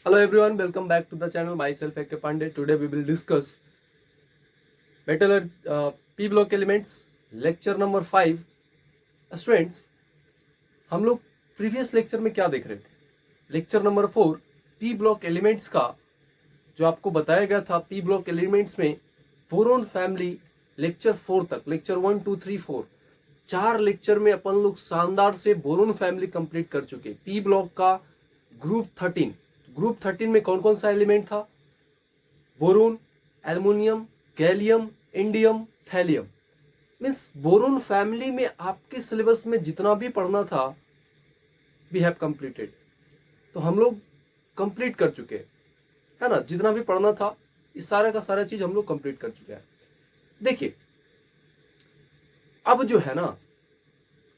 Hello everyone, welcome back to the channel. Myself AK Pandey. Today we will discuss metal P block elements lecture number 5. Students, हम लोग previous lecture में क्या देख रहे थे? Lecture number 4 P block elements का जो आपको बताया गया था। पी ब्लॉक एलिमेंट्स में बोरोन फैमिली लेक्चर 4 तक, लेक्चर 1 2 3 4 4 लेक्चर में अपन लोग शानदार से बोरोन फैमिली कंप्लीट कर चुके। पी ब्लॉक का ग्रुप 13 में कौन कौन सा एलिमेंट था? Boron, aluminium, gallium, indium, thallium. Means boron family में आपके सिलेबस में जितना भी पढ़ना था वी हैव कंप्लीटेड। तो हम लोग कंप्लीट कर चुके है ना, जितना भी पढ़ना था इस सारा का सारा चीज हम लोग कंप्लीट कर चुके हैं। देखिए अब जो है ना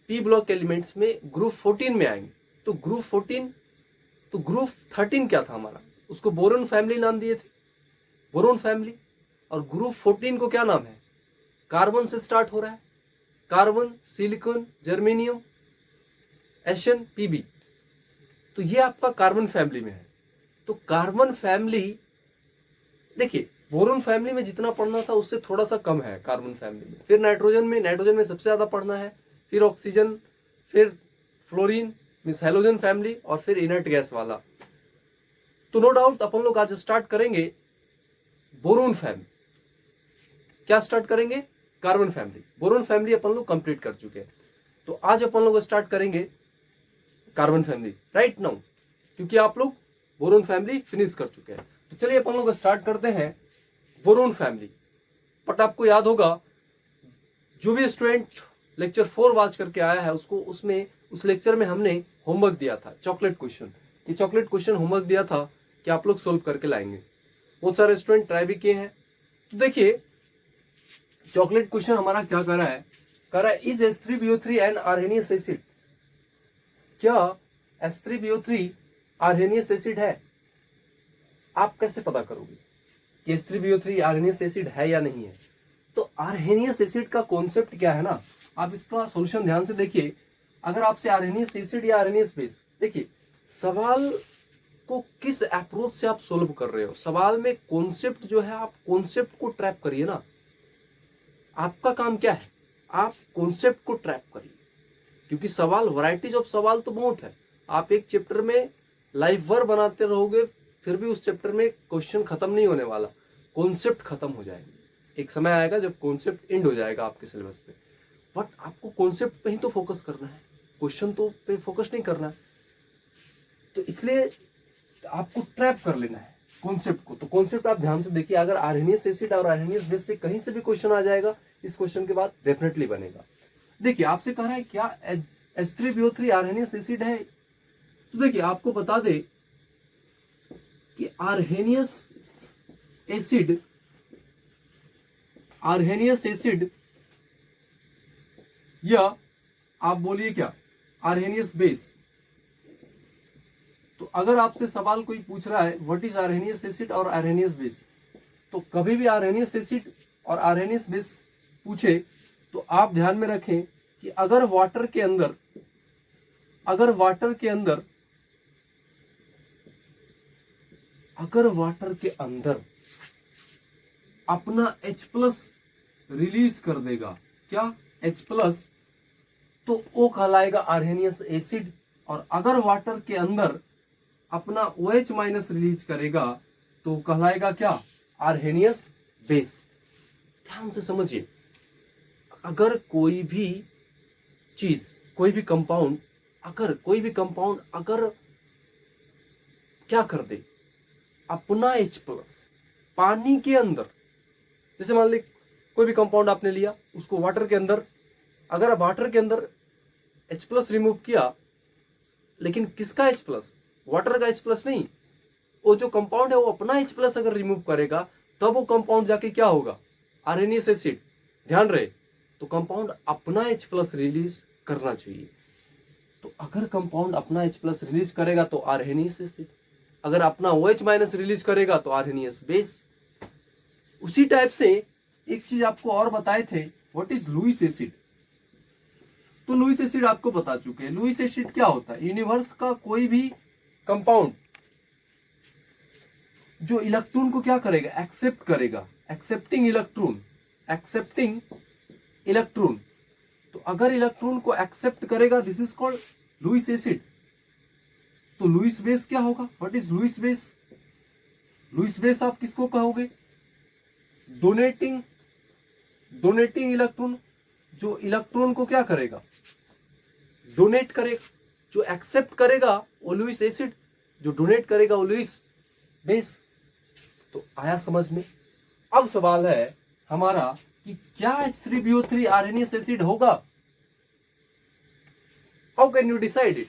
पी ब्लॉक एलिमेंट्स में ग्रुप 14 में आएंगे। तो ग्रुप 13 क्या था हमारा? उसको बोरोन फैमिली नाम दिए थे, बोरोन फैमिली। और ग्रुप 14 को क्या नाम है? कार्बन से स्टार्ट हो रहा है, कार्बन, सिलिकॉन, जर्मेनियम, एशन, पीबी। तो ये आपका कार्बन फैमिली में है। तो कार्बन फैमिली, देखिए बोरोन फैमिली में जितना पढ़ना था उससे थोड़ा सा कम है कार्बन फैमिली में। फिर नाइट्रोजन में सबसे ज्यादा पढ़ना है, फिर ऑक्सीजन, फिर फ्लोरीन मीन्स हैलोजन फैमिली, और फिर इनर्ट गैस वाला। तो नो डाउट अपन लोग आज स्टार्ट करेंगे बोरोन फैमिली। क्या स्टार्ट करेंगे? Carbon family. बोरोन फैमिली अपन लोग कंप्लीट कर चुके हैं। तो आज अपन लोग स्टार्ट करेंगे कार्बन फैमिली राइट नाउ, क्योंकि आप लोग बोरोन फैमिली फिनिश कर चुके हैं। तो चलिए अपन लोग स्टार्ट करते हैं बोरोन फैमिली। बट आपको याद होगा जो भी स्टूडेंट लेक्चर 4 वॉच करके आया है उसको उस लेक्चर में हमने होमवर्क दिया था, चॉकलेट क्वेश्चन। ये चॉकलेट क्वेश्चन होमवर्क दिया था कि आप लोग सोल्व करके लाएंगे। बहुत सारे स्टूडेंट ट्राई भी किए हैं। तो देखिए चॉकलेट क्वेश्चन हमारा क्या कर रहा है is H3BO3 N Arrhenius acid. क्या H3BO3 आर्हेनियस एसिड है? आप कैसे पता करोगे कि H3BO3 आर्हेनियस एसिड है या नहीं है? तो आर्हेनियस एसिड का कॉन्सेप्ट क्या है ना, आप इसका सॉल्यूशन ध्यान से देखिए। अगर आपसे आर्हेनियस एसिड या आर्हेनियस बेस, देखिए सवाल को किस अप्रोच से आप सोल्व कर रहे हो। सवाल में कॉन्सेप्ट जो है, आप कॉन्सेप्ट को ट्रैप करिए ना। आपका काम क्या है? आप कॉन्सेप्ट को ट्रैप करिए, क्योंकि सवाल, वैरायटीज ऑफ सवाल तो बहुत है। आप एक चैप्टर में लाइफ भर बनाते रहोगे फिर भी उस चैप्टर में क्वेश्चन खत्म नहीं होने वाला, कॉन्सेप्ट खत्म हो जाएगा। एक समय आएगा जब कॉन्सेप्ट एंड हो जाएगा आपके सिलेबस पे। बट आपको कॉन्सेप्ट पे ही तो फोकस करना है, क्वेश्चन तो पे फोकस नहीं करना है। तो इसलिए आपको ट्रैप कर लेना है कॉन्सेप्ट को। तो कॉन्सेप्ट आप ध्यान से देखिए। अगर आर्हेनियस एसिड और आर्हेनियस बेस से कहीं से भी क्वेश्चन आ जाएगा इस क्वेश्चन के बाद डेफिनेटली बनेगा। देखिए आपसे कह रहा है क्या H3BO3 आर्हेनियस एसिड है? तो देखिए आपको बता दे कि आर्हेनियस एसिड या आप बोलिए क्या आर्हेनियस बेस। तो अगर आपसे सवाल कोई पूछ रहा है व्हाट इज आर्हेनियस एसिड और आर्हेनियस बेस, तो कभी भी आर्हेनियस एसिड और आर्हेनियस बेस पूछे तो आप ध्यान में रखें कि अगर वाटर के अंदर अपना H+ रिलीज कर देगा, क्या H+, तो वो कहलाएगा आर्हेनियस एसिड। और अगर वाटर के अंदर अपना OH- रिलीज करेगा तो कहलाएगा क्या? Arrhenius base. ध्यान से समझिए, अगर कोई भी चीज, कोई भी कंपाउंड अगर क्या कर दे, अपना H+ पानी के अंदर, जैसे मान ली कोई भी कंपाउंड आपने लिया उसको वाटर के अंदर, अगर वाटर के अंदर H+ रिमूव किया, लेकिन किसका H+? वाटर का H+ नहीं, वो जो कंपाउंड है वो अपना H+ अगर रिमूव करेगा तब वो कंपाउंड जाके क्या होगा? Arrhenius acid. ध्यान रहे, तो कंपाउंड अपना H+ रिलीज करना चाहिए। तो अगर कंपाउंड अपना H+ रिलीज करेगा तो आर्हेनियस एसिड, अगर अपना OH- रिलीज करेगा तो आर्हेनियस बेस। उसी टाइप से एक चीज आपको और बताए थे, व्हाट इज लुईस एसिड। तो लुईस एसिड आपको बता चुके हैं। लुईस एसिड क्या होता है? यूनिवर्स का कोई भी कंपाउंड जो इलेक्ट्रॉन को क्या करेगा, एक्सेप्ट करेगा, एक्सेप्टिंग इलेक्ट्रॉन। तो अगर इलेक्ट्रॉन को एक्सेप्ट करेगा, this is called Lewis acid. तो लुईस बेस क्या होगा, what is Lewis base? Lewis base आप किसको कहोगे? डोनेटिंग इलेक्ट्रॉन, जो इलेक्ट्रॉन को क्या करेगा, डोनेट करेगा। जो एक्सेप्ट करेगा वो लुईस एसिड, जो डोनेट करेगा वो लुईस बेस। तो आया समझ में? अब सवाल है हमारा कि क्या H3BO3 आरएनएस एसिड होगा? How can you decide it?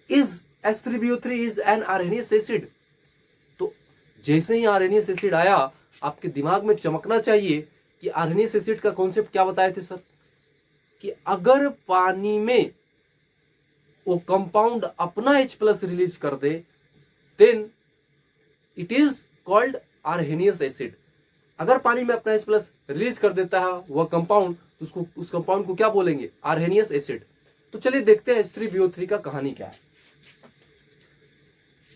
Is H3BO3 is an RNS acid? तो जैसे ही आरएनएस एसिड आया, आपके दिमाग में चमकना चाहिए कि आरएनएस एसिड का कॉन्सेप्ट क्या बताए थे सर, कि अगर पानी में वो कंपाउंड अपना H+ रिलीज कर दे, then it is called Arrhenius acid. अगर पानी में अपना H+ रिलीज कर देता है वह कंपाउंड, तो उसको, उस कंपाउंड को क्या बोलेंगे, आर्हेनियस एसिड। तो चलिए देखते हैं H3BO3 का कहानी क्या है।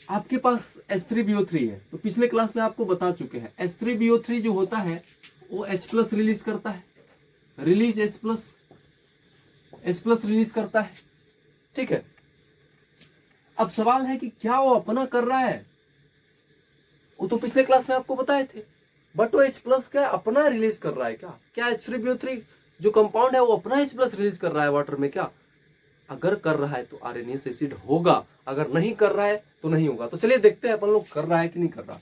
आपके पास H3BO3 है, तो पिछले क्लास में आपको बता चुके हैं H3BO3 जो होता है वो H+ रिलीज करता है, रिलीज H+ रिलीज करता है, ठीक है। अब सवाल है कि क्या वो अपना कर रहा है? वो तो पिछले क्लास में आपको बताए थे, बट वो H+ क्या अपना रिलीज कर रहा है क्या? क्या H3BO3 जो कंपाउंड है वो अपना H+ रिलीज कर रहा है वाटर में क्या? अगर कर रहा है तो आरएनएस एसिड होगा, अगर नहीं कर रहा है तो नहीं होगा। तो चलिए देखते हैं अपन लोग कर रहा है कि नहीं कर रहा।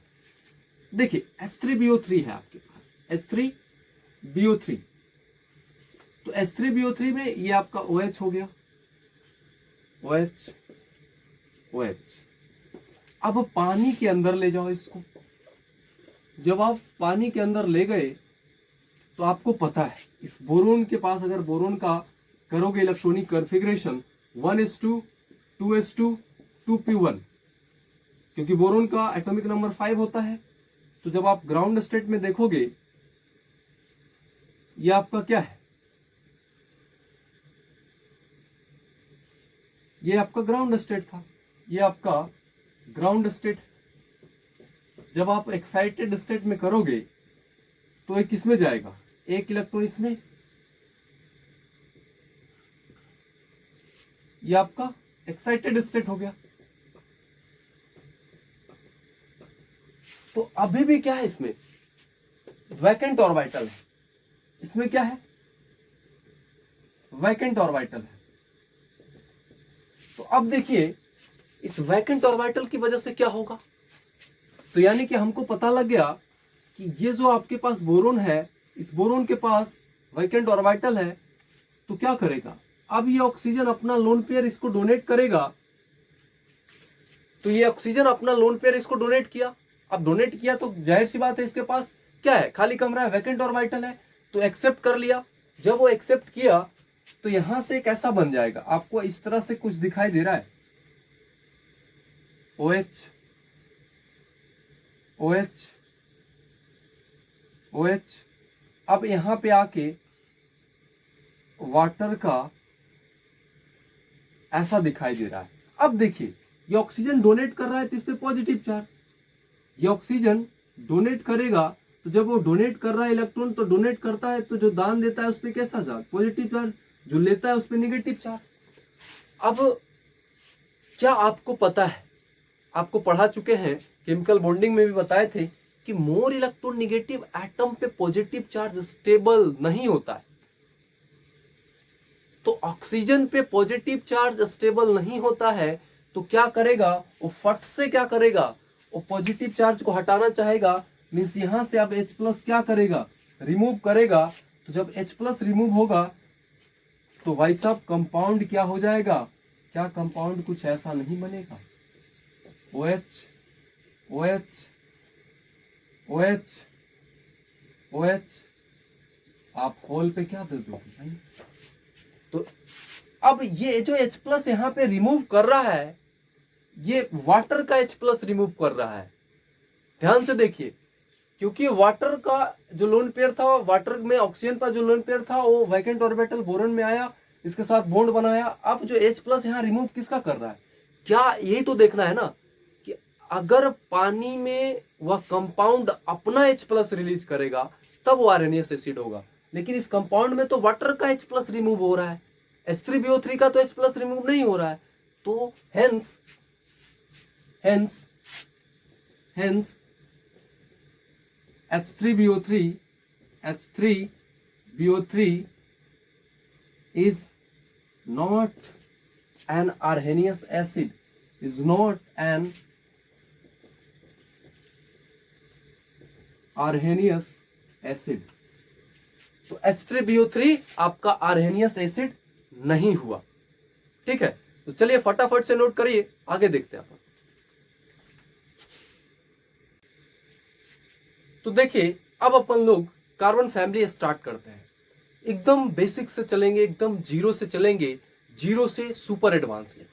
देखिए H3BO3 है आपके पास, H3BO3। तो H3BO3 में ये आपका OH हो गया, OH। अब पानी के अंदर ले जाओ इसको। जब आप पानी के अंदर ले गए तो आपको पता है इस बोरोन के पास, अगर बोरोन का करोगे electronic configuration 1s2 2s2 2p1, क्योंकि बोरोन का एटॉमिक नंबर 5 होता है। तो जब आप ग्राउंड स्टेट में देखोगे, ये आपका क्या है, ये आपका ग्राउंड स्टेट था, ये आपका ग्राउंड स्टेट। जब आप एक्साइटेड स्टेट में करोगे तो ये किस में जाएगा, एक इलेक्ट्रॉन इसमें, ये आपका एक्साइटेड स्टेट हो गया। तो अभी भी क्या है इसमें, वैकेंट ऑर्बिटल है। इसमें क्या है, वैकेंट ऑर्बिटल है। तो अब देखिए इस वैकेंट ऑर्बिटल की वजह से क्या होगा। तो यानी कि हमको पता लग गया कि ये जो आपके पास बोरोन है, इस बोरोन के पास वैकेंट ऑर्बिटल है, तो क्या करेगा, अब ये ऑक्सीजन अपना लोन पेयर इसको डोनेट करेगा। तो ये ऑक्सीजन अपना लोन पेयर इसको डोनेट किया। अब डोनेट किया तो जाहिर सी बात है इसके पास क्या है, खाली कमरा है, वैकेंट ऑर्बिटल है, तो एक्सेप्ट कर लिया। जब वो एक्सेप्ट किया तो यहां से कैसा बन जाएगा, आपको इस तरह से कुछ दिखाई दे रहा है, OH OH OH। अब यहां पे आके वाटर का ऐसा दिखाई दे रहा है। अब देखिए ये ऑक्सीजन डोनेट कर रहा है तो इस पे पॉजिटिव चार्ज, ये ऑक्सीजन डोनेट करेगा, तो जब वो डोनेट कर रहा है इलेक्ट्रॉन, तो डोनेट करता है तो जो दान देता है उस पे कैसा चार्ज, पॉजिटिव चार्ज, जो लेता है उस पे नेगेटिव चार्ज। अब क्या आपको पता है, आपको पढ़ा चुके हैं, केमिकल बॉन्डिंग में भी बताए थे कि मोर इलेक्ट्रोनेगेटिव एटम पे पॉजिटिव चार्ज स्टेबल नहीं होता है। तो ऑक्सीजन पे पॉजिटिव चार्ज स्टेबल नहीं होता है, तो क्या करेगा वो, फट से क्या करेगा, वो पॉजिटिव चार्ज को हटाना चाहेगा। मीन्स यहां से अब H+ क्या करेगा, रिमूव करेगा। तो जब H+ रिमूव होगा तो भाई साहब कंपाउंड क्या हो जाएगा, क्या कंपाउंड कुछ ऐसा नहीं बनेगा, OH OH OH OH। आप होल पे क्या दे दोगे भाई। तो अब ये जो H+ यहां पे रिमूव कर रहा है, ये वाटर का H+ रिमूव कर रहा है। ध्यान से देखिए, क्योंकि वाटर का जो लोन पेयर था, वाटर में ऑक्सीजन का जो लोन पेयर था वो वैकेंट ऑर्बिटल बोरॉन में आया, इसके साथ बॉन्ड बनाया। अब जो H+ यहाँ रिमूव किसका कर रहा है, क्या यही तो देखना है ना, कि अगर पानी में वह कंपाउंड अपना H+ रिलीज करेगा तब वो आरएनएस एसिड होगा, लेकिन इस कंपाउंड में तो वाटर का H+ रिमूव हो रहा है, H3BO3 का तो H+ रिमूव नहीं हो रहा है। तो hence H3BO3 is not an arrhenius acid, is not an arrhenius acid। तो H3BO3 आपका आर्हेनियस एसिड नहीं हुआ। ठीक है, तो चलिए फटाफट से नोट करिए, आगे देखते हैं अपन। तो देखिए अब अपन लोग कार्बन फैमिली स्टार्ट करते हैं। एकदम बेसिक से चलेंगे, एकदम जीरो से चलेंगे, जीरो से सुपर एडवांस लेवल।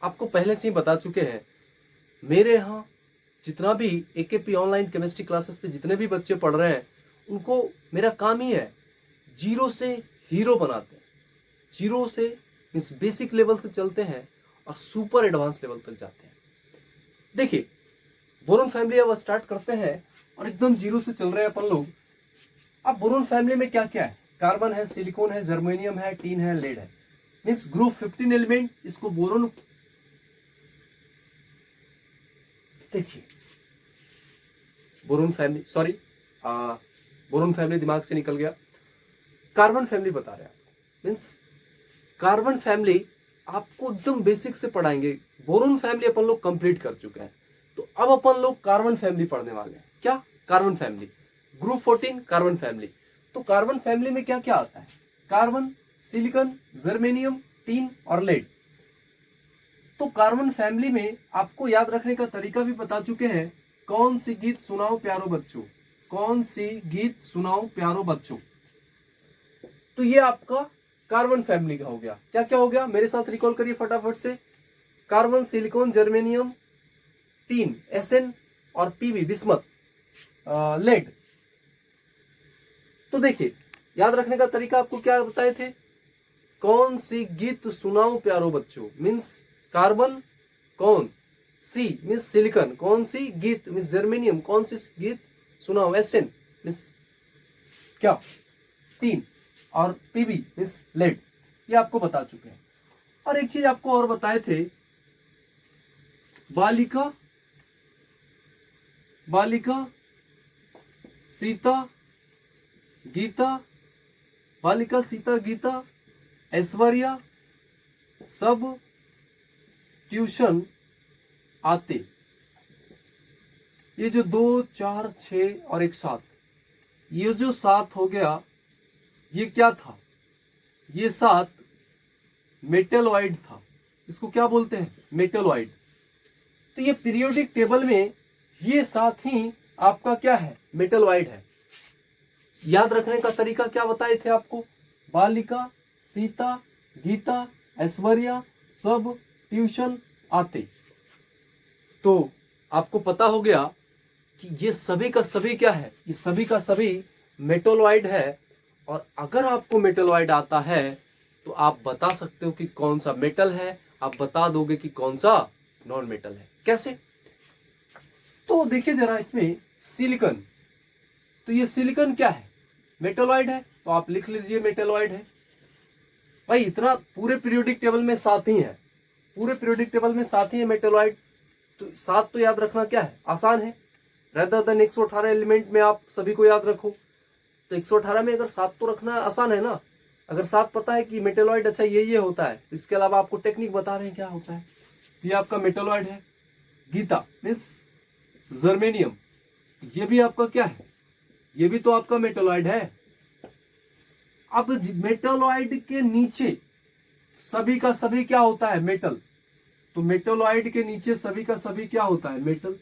आपको पहले से ही बता चुके हैं, मेरे यहाँ जितना भी AKP ऑनलाइन केमिस्ट्री क्लासेस पे जितने भी बच्चे पढ़ रहे हैं, उनको मेरा काम ही है जीरो से हीरो बनाते हैं। जीरो से इस बेसिक लेवल से चलते हैं और सुपर एडवांस लेवल तक जाते हैं। देखिए बोरोन फैमिली अब स्टार्ट करते हैं और एकदम जीरो से चल रहे हैं अपन लोग। अब बोरोन फैमिली में क्या क्या है? कार्बन है, सिलिकॉन है, जर्मेनियम है, टीन है, लेड है। मीन्स ग्रुप 15 एलिमेंट, इसको बोरोन। देखिए boron family, sorry boron family दिमाग से निकल गया, कार्बन फैमिली बता रहे हैं। मीन्स कार्बन फैमिली आपको एकदम बेसिक से पढ़ाएंगे। बोरोन फैमिली अपन लोग कंप्लीट कर चुके हैं, तो अब अपन लोग कार्बन फैमिली पढ़ने वाले हैं। क्या? Carbon family, group 14 carbon family. तो कार्बन फैमिली में क्या क्या आता है? कार्बन, सिलिकॉन, जर्मेनियम, टीन और लेड। तो कार्बन फैमिली में आपको याद रखने का तरीका भी बता चुके हैं। कौन सी गीत सुनाओ प्यारो बच्चों, कौन सी गीत सुनाओ प्यारो बच्चों। तो ये आपका कार्बन फैमिली का हो गया। क्या क्या हो गया मेरे साथ रिकॉल करिए फटाफट से। Carbon, silicon, germanium, tin, SN और PB बिस्मथ, लेड। तो देखिए याद रखने का तरीका आपको क्या बताए थे? कौन सी गीत सुनाओ प्यारो बच्चों मीन्स कार्बन, कौन सी मीन्स सिलिकॉन, कौन सी गीत मीन्स जर्मेनियम, कौन सी गीत सुनाओ SN मीन्स क्या? टीन और PB मीन्स लेड। ये आपको बता चुके हैं। और एक चीज आपको और बताए थे, बालिका, सीता, गीता, बालिका, सीता, गीता, ऐश्वर्या सब ट्यूशन आते। ये जो 2, 4, 6 और एक 7, ये जो 7 हो गया, ये क्या था? ये 7 मेटलॉइड था। इसको क्या बोलते हैं? मेटलॉइड। तो ये पीरियोडिक टेबल में ये 7 ही आपका क्या है? मेटलॉइड है। याद रखने का तरीका क्या बताए थे आपको? बालिका, सीता, गीता, ऐश्वर्या सब ट्यूशन आते। तो आपको पता हो गया कि ये सभी का सभी क्या है? ये सभी का सभी मेटलॉइड है। और अगर आपको मेटलॉइड आता है तो आप बता सकते हो कि कौन सा मेटल है, आप बता दोगे कि कौन सा नॉन मेटल है। कैसे? तो देखिए जरा इसमें सिलिकॉन, तो ये सिलिकॉन क्या है? मेटलॉइड है। तो आप लिख लीजिए मेटलॉइड है। भाई इतना पूरे पीरियोडिक टेबल में 7 ही है, पूरे पीरियोडिक टेबल में 7 ही है मेटलॉइड। तो 7 तो याद रखना क्या है? आसान है। रेदर देन 118 एलिमेंट में आप सभी को याद रखो, तो 118 में अगर 7 तो रखना आसान है ना। अगर 7 पता है कि मेटलॉइड अच्छा ये होता है, तो इसके अलावा आपको टेक्निक बता रहे हैं क्या होता है। ये आपका मेटलॉइड है। गीता मीन्स जर्मेनियम, ये भी आपका क्या है? ये भी तो आपका मेटलॉइड है। अब मेटलॉइड के नीचे सभी का सभी क्या होता है? मेटल। तो मेटलॉइड के नीचे सभी का सभी क्या होता है? मेटल।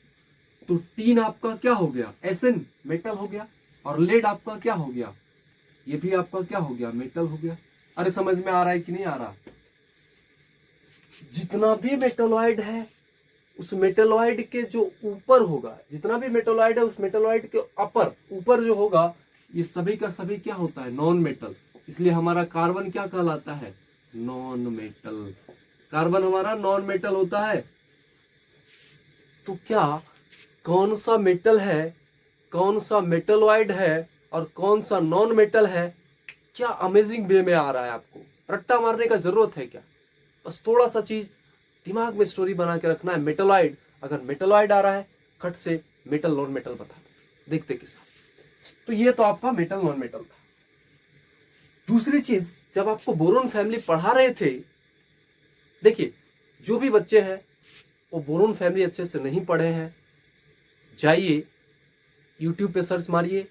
तो टीन आपका क्या हो गया? SN मेटल हो गया। और लेड आपका क्या हो गया? ये भी आपका क्या हो गया? मेटल हो गया। अरे समझ में आ रहा है कि नहीं आ रहा? जितना भी मेटलॉइड है उस मेटलॉइड के जो ऊपर होगा, जितना भी मेटलॉइड है उस मेटलॉइड के ऊपर जो होगा, ये सभी का सभी क्या होता है? Non metal. इसलिए हमारा कार्बन क्या कहलाता है? Non metal. कार्बन हमारा नॉन मेटल होता है। तो क्या कौन सा मेटल है, कौन सा मेटलॉइड है और कौन सा नॉन मेटल है, क्या अमेजिंग वे में आ रहा है। आपको रट्टा मारने का जरूरत है क्या, बस थोड़ा सा चीज दिमाग में स्टोरी बना के रखना है। मेटलॉइड, अगर मेटलॉइड आ रहा है कट से मेटल नॉन मेटल बता दो, देखते किसा। तो ये तो आपका मेटल नॉन मेटल था। दूसरी चीज, जब आपको बोरोन फैमिली पढ़ा रहे थे, देखिए जो भी बच्चे हैं वो बोरोन फैमिली अच्छे से नहीं पढ़े हैं, जाइए यूट्यूब पे सर्च मारिए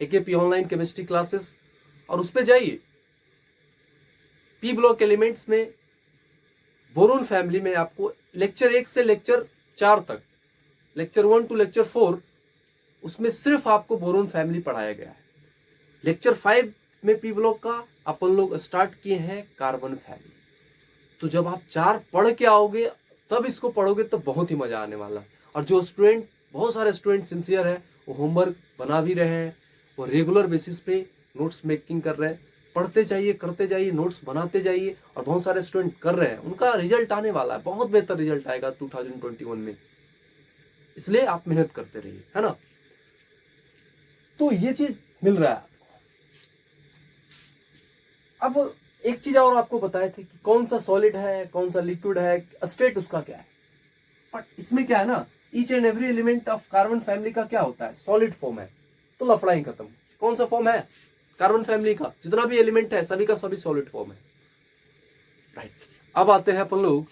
एकेपी ऑनलाइन केमिस्ट्री क्लासेस और उस पे जाइए। पी ब्लॉक एलिमेंट्स में बोरोन फैमिली में आपको लेक्चर 1 से लेक्चर 4 तक, लेक्चर 1 टू लेक्चर 4, उसमें सिर्फ आपको बोरोन फैमिली पढ़ाया गया है। लेक्चर 5 में पी ब्लॉक का अपन लोग स्टार्ट किए हैं कार्बन फैमिली। तो जब आप 4 पढ़ के आओगे तब इसको पढ़ोगे तो बहुत ही मजा आने वाला है। और जो स्टूडेंट, बहुत सारे स्टूडेंट सिंसियर है, वो होमवर्क बना भी रहे हैं, वो रेगुलर बेसिस पे नोट्स मेकिंग कर रहे हैं। पढ़ते जाइए, करते जाइए, नोट्स बनाते जाइए, और बहुत सारे स्टूडेंट कर रहे हैं, उनका रिजल्ट आने वाला है, बहुत बेहतर रिजल्ट आएगा 2021 में। इसलिए आप मेहनत करते रहिए, है ना। तो ये चीज मिल रहा है आपको। अब एक चीज और आपको बताए थे कि कौन सा सॉलिड है, कौन सा लिक्विड है, स्टेट उसका क्या है। बट इसमें क्या है ना, each and every element of carbon family का क्या होता है, सॉलिड फॉर्म है। तो लफड़ा ही खत्म। कौन सा फॉर्म है कार्बन फैमिली का, जितना भी एलिमेंट है सभी का सभी सॉलिड फॉर्म है, राइट। अब आते हैं अपन लोग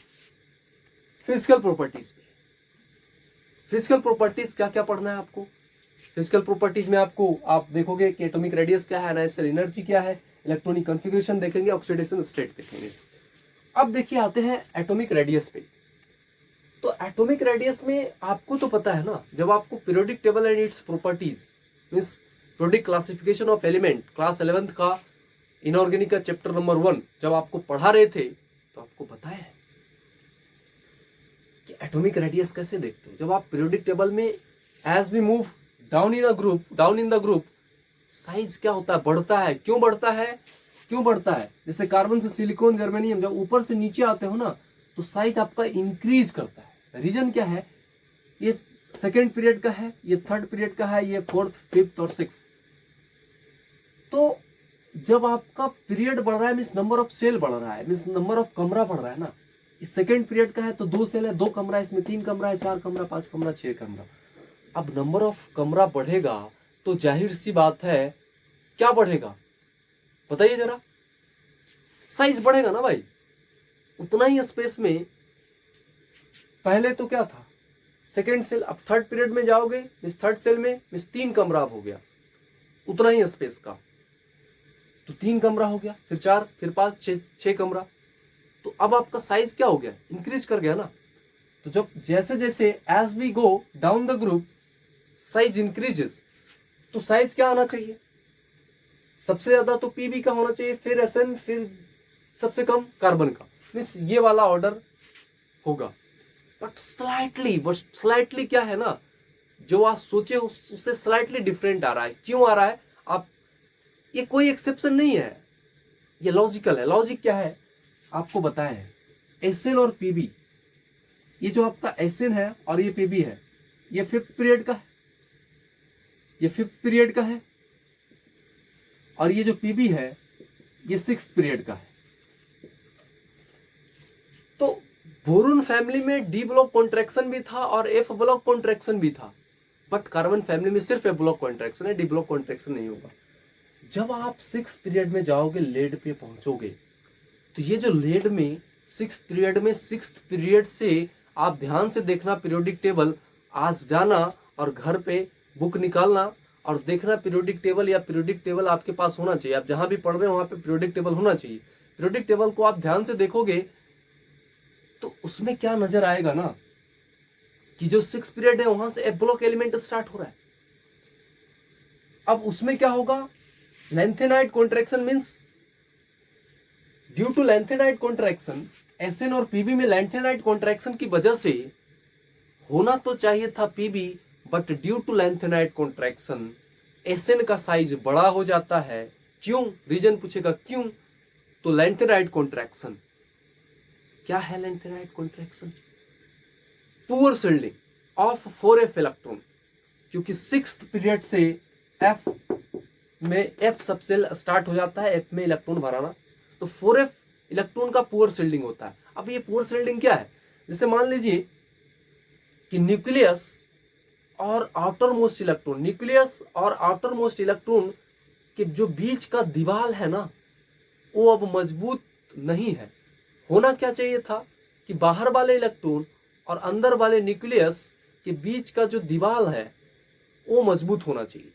फिजिकल प्रॉपर्टीज पे। फिजिकल प्रॉपर्टीज क्या क्या पढ़ना है आपको। फिजिकल प्रॉपर्टीज में आपको, आप देखोगे कि एटॉमिक रेडियस क्या है, एनालिसिस एनर्जी क्या है, इलेक्ट्रॉनिक कॉन्फ़िगरेशन देखेंगे, ऑक्सीडेशन स्टेट देखेंगे। अब देखिए आते हैं एटॉमिक रेडियस पे। तो एटॉमिक रेडियस में आपको तो पता है ना, जब आपको periodic table and its properties means periodic classification of element class 11th का इनऑर्गेनिक का चैप्टर नंबर 1 जब आपको पढ़ा रहे थे, तो आपको पता है कि एटॉमिक रेडियस कैसे देखते हो। जब आप पीरियोडिक टेबल में as we move down in the group size क्या होता है, बढ़ता है। क्यों बढ़ता है, क्यों बढ़ता है, जैसे कार्बन से सिलिकॉन जर्मेनियम, जब ऊपर से नीचे आते हो ना तो साइज आपका इंक्रीज करता है। रीजन क्या है, ये सेकेंड पीरियड का है, ये थर्ड पीरियड का है, ये फोर्थ, फिफ्थ और सिक्स। तो जब आपका पीरियड बढ़ रहा है मीन्स नंबर ऑफ सेल बढ़ रहा है, मीन्स नंबर ऑफ कमरा बढ़ रहा है ना। इस सेकेंड पीरियड का है तो 2 सेल है, 2 कमरा, इसमें 3 कमरा है, 4 कमरा, 5 कमरा, 6 कमरा। अब नंबर ऑफ कमरा बढ़ेगा तो जाहिर सी बात है क्या बढ़ेगा, बताइए जरा, साइज बढ़ेगा ना भाई। उतना ही स्पेस में पहले तो क्या था, सेकेंड सेल, अब थर्ड पीरियड में जाओगे इस थर्ड सेल में इस 3 कमरा हो गया, उतना ही स्पेस का, तो 3 कमरा हो गया, फिर 4, फिर 5, 6 कमरा। तो अब आपका साइज क्या हो गया, इंक्रीज कर गया ना। तो जब जैसे जैसे as we go down the group size increases, तो साइज क्या आना चाहिए, सबसे ज्यादा तो पीबी का होना चाहिए, फिर एसएन, फिर सबसे कम कार्बन का, मीन्स ये वाला ऑर्डर होगा। बट स्लाइटली क्या है ना, जो आप सोचे उससे स्लाइटली डिफरेंट आ रहा है। क्यों आ रहा है, आप, ये कोई एक्सेप्शन नहीं है, ये लॉजिकल है। लॉजिक क्या है आपको बताया है, एसएन और पीबी, ये जो आपका एसएन है और ये पीबी है, ये 5th पीरियड का है, ये 5th पीरियड का है, और ये जो पीबी है ये 6th पीरियड का है। तो बोरोन फैमिली में डी ब्लॉक कॉन्ट्रैक्शन भी था और एफ ब्लॉक कॉन्ट्रैक्शन भी था, बट कार्बन फैमिली में सिर्फ एफ ब्लॉक कॉन्ट्रैक्शन है, डी ब्लॉक कॉन्ट्रैक्शन नहीं होगा। जब आप 6th पीरियड में जाओगे, लेड पे पहुंचोगे, तो ये जो लेड में 6th पीरियड में 6th पीरियड से आप ध्यान से देखना पीरियोडिक टेबल, आज जाना और घर पे बुक निकालना और देखना पीरियोडिक टेबल, या पीरियोडिक टेबल आपके पास होना चाहिए, आप जहां भी पढ़ रहे हो वहां पे पीरियोडिक टेबल होना चाहिए। पीरियोडिक टेबल को आप ध्यान से देखोगे तो उसमें क्या नजर आएगा ना, कि जो 6th पीरियड है वहां से एफ ब्लॉक एलिमेंट स्टार्ट हो रहा है। अब उसमें क्या होगा, lanthanide contraction means due to lanthanide contraction, SN और पीबी में लेंथेनाइड कॉन्ट्रैक्शन की वजह से होना तो चाहिए था PB, but due to lanthanide contraction SN का साइज बड़ा हो जाता है। क्यों, रीजन पूछेगा क्यों, तो लेंथेनाइड कॉन्ट्रैक्शन क्या है, lanthanide contraction poor shielding, of 4f electron, क्योंकि 6th पीरियड से f में f सबसेल स्टार्ट हो जाता है, f में इलेक्ट्रॉन भराना, तो 4f इलेक्ट्रॉन का पुअर शिल्डिंग होता है। अब ये पुअर शिल्डिंग क्या है, जैसे मान लीजिए कि न्यूक्लियस और आउटर मोस्ट इलेक्ट्रॉन, न्यूक्लियस और आउटर मोस्ट इलेक्ट्रॉन के जो बीच का दीवार है ना, वो अब मजबूत नहीं है। होना क्या चाहिए था कि बाहर वाले इलेक्ट्रॉन और अंदर वाले न्यूक्लियस के बीच का जो दीवार है वो मजबूत होना चाहिए,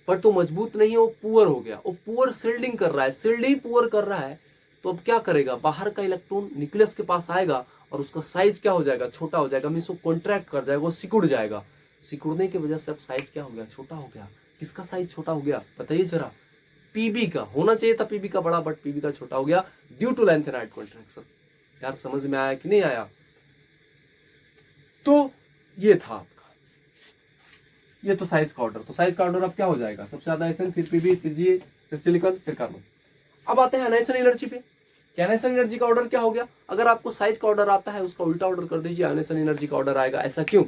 पर तो मजबूत नहीं है, वो पुअर हो गया, वो पुअर शिल्डिंग कर रहा है, शिल्डिंग पुअर कर रहा है। तो अब क्या करेगा, बाहर का इलेक्ट्रॉन न्यूक्लियस के पास आएगा और उसका साइज क्या हो जाएगा, छोटा हो जाएगा, मीन्स वो कॉन्ट्रैक्ट कर जाएगा, वो सिकुड़ जाएगा। सिकुड़ने की वजह से अब साइज क्या हो गया, छोटा हो गया। किसका साइज छोटा हो गया बताइए जरा, पीबी का। होना चाहिए था पीबी का बड़ा, बट पीबी का छोटा हो गया ड्यू टू लैंथेनाइड कॉन्ट्रैक्शन। यार समझ में आया कि नहीं आया? तो ये था आपका, ये तो साइज का ऑर्डर। तो साइज का ऑर्डर अब क्या हो जाएगा, सबसे ज्यादा एसएन, फिर पीबी, फिर जीए, फिर सिलिकॉन, फिर कार्बन। अब आते हैं आयनाइजेशन एनर्जी पे। आयनाइजेशन एनर्जी का ऑर्डर क्या हो गया, अगर आपको साइज का ऑर्डर आता है उसका उल्टा ऑर्डर कर दीजिए, आयनाइजेशन एनर्जी का ऑर्डर आएगा। ऐसा क्यों,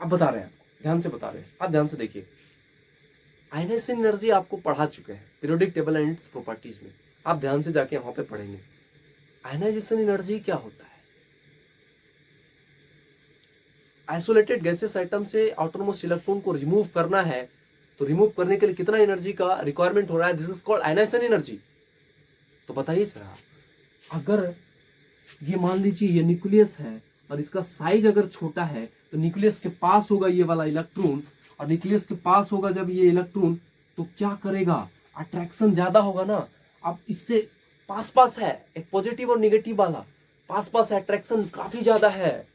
अब बता रहे हैं, ध्यान से बता रहे हैं, आप ध्यान से देखिए। आयनाइजेशन एनर्जी आपको पढ़ा चुके हैं periodic table and its properties में, आप ध्यान से जाके वहां पे पढ़ेंगे। आयनाइजेशन एनर्जी क्या होता है, आइसोलेटेड गैसेस आइटम से आउटरमोस्ट इलेक्ट्रॉन को रिमूव करना है, तो रिमूव करने के लिए कितना एनर्जी का रिक्वायरमेंट हो रहा है, this is called ionisation energy. तो बताइए जरा, अगर ये मान लीजिए ये न्यूक्लियस है और इसका साइज अगर छोटा है, तो न्यूक्लियस के पास होगा ये वाला इलेक्ट्रॉन, और न्यूक्लियस के पास होगा जब ये इलेक्ट्रॉन, तो क्या करेगा, अट्रैक्शन ज्यादा होगा ना। अब इससे पास पास है, एक पॉजिटिव और निगेटिव वाला पास पास है, अट्रैक्शन काफी ज्यादा है,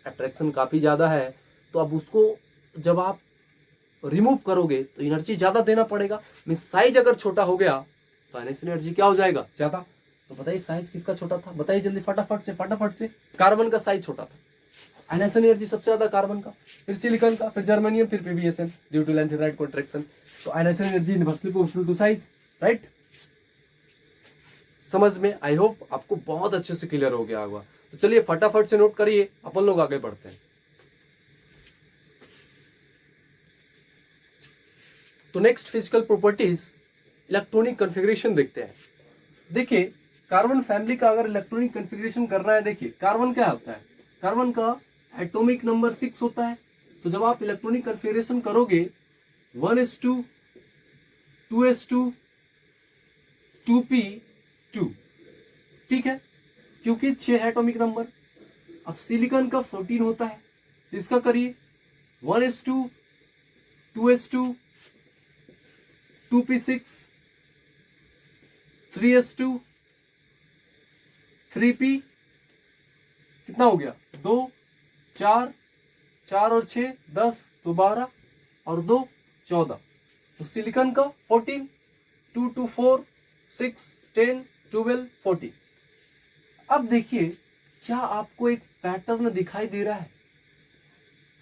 अट्रैक्शन काफी ज्यादा है, तो अब उसको जब आप रिमूव करोगे तो एनर्जी ज्यादा देना पड़ेगा। मींस साइज अगर छोटा हो गया तो आयनाइजेशन एनर्जी क्या हो जाएगा, ज्यादा। तो बताइए साइज किसका छोटा था, बताइए जल्दी, फटाफट से। कार्बन का साइज छोटा था, आयनाइजेशन एनर्जी सबसे ज्यादा कार्बन का, फिर सिलिकॉन का, फिर जर्मेनियम, फिर P B S N due to lanthanide contraction. तो ionisation energy inversely proportional to size, right. समझ में, आई होप आपको बहुत अच्छे से क्लियर हो गया होगा। तो चलिए फटाफट से नोट करिए, अपन लोग आगे बढ़ते हैं। तो next physical properties, electronic configuration देखते हैं। देखिए कार्बन फैमिली का अगर इलेक्ट्रॉनिक कॉन्फ़िगरेशन करना है, देखिए कार्बन क्या होता है, कार्बन का एटॉमिक नंबर 6 होता है। तो जब आप इलेक्ट्रॉनिक कॉन्फ़िगरेशन करोगे 1s2 2s2 2p2, ठीक है, क्योंकि 6 है एटॉमिक नंबर। अब सिलिकॉन का 14 होता है, तो इसका करिए 1s2 2s2 2p6 3s2 3p, कितना हो गया, 2 4 4 और 6 10, 2 12 और 2 14। तो सिलिकॉन का 14 2 2 4 6 10 12 14। अब देखिए क्या आपको एक पैटर्न दिखाई दे रहा है,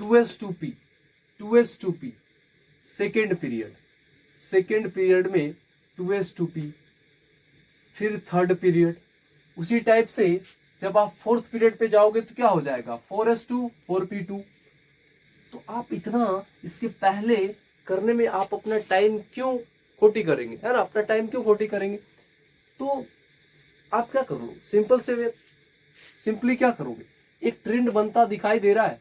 2s2p 2s2p, सेकेंड पीरियड में 2s2p, फिर थर्ड पीरियड। उसी टाइप से जब आप फोर्थ पीरियड पे जाओगे तो क्या हो जाएगा, 4s2 4p2। तो आप इतना इसके पहले करने में आप अपना टाइम क्यों खोटी करेंगे यार, अपना टाइम क्यों खोटी करेंगे। तो आप क्या करो, सिंपली क्या करोगे, एक ट्रेंड बनता दिखाई दे रहा है।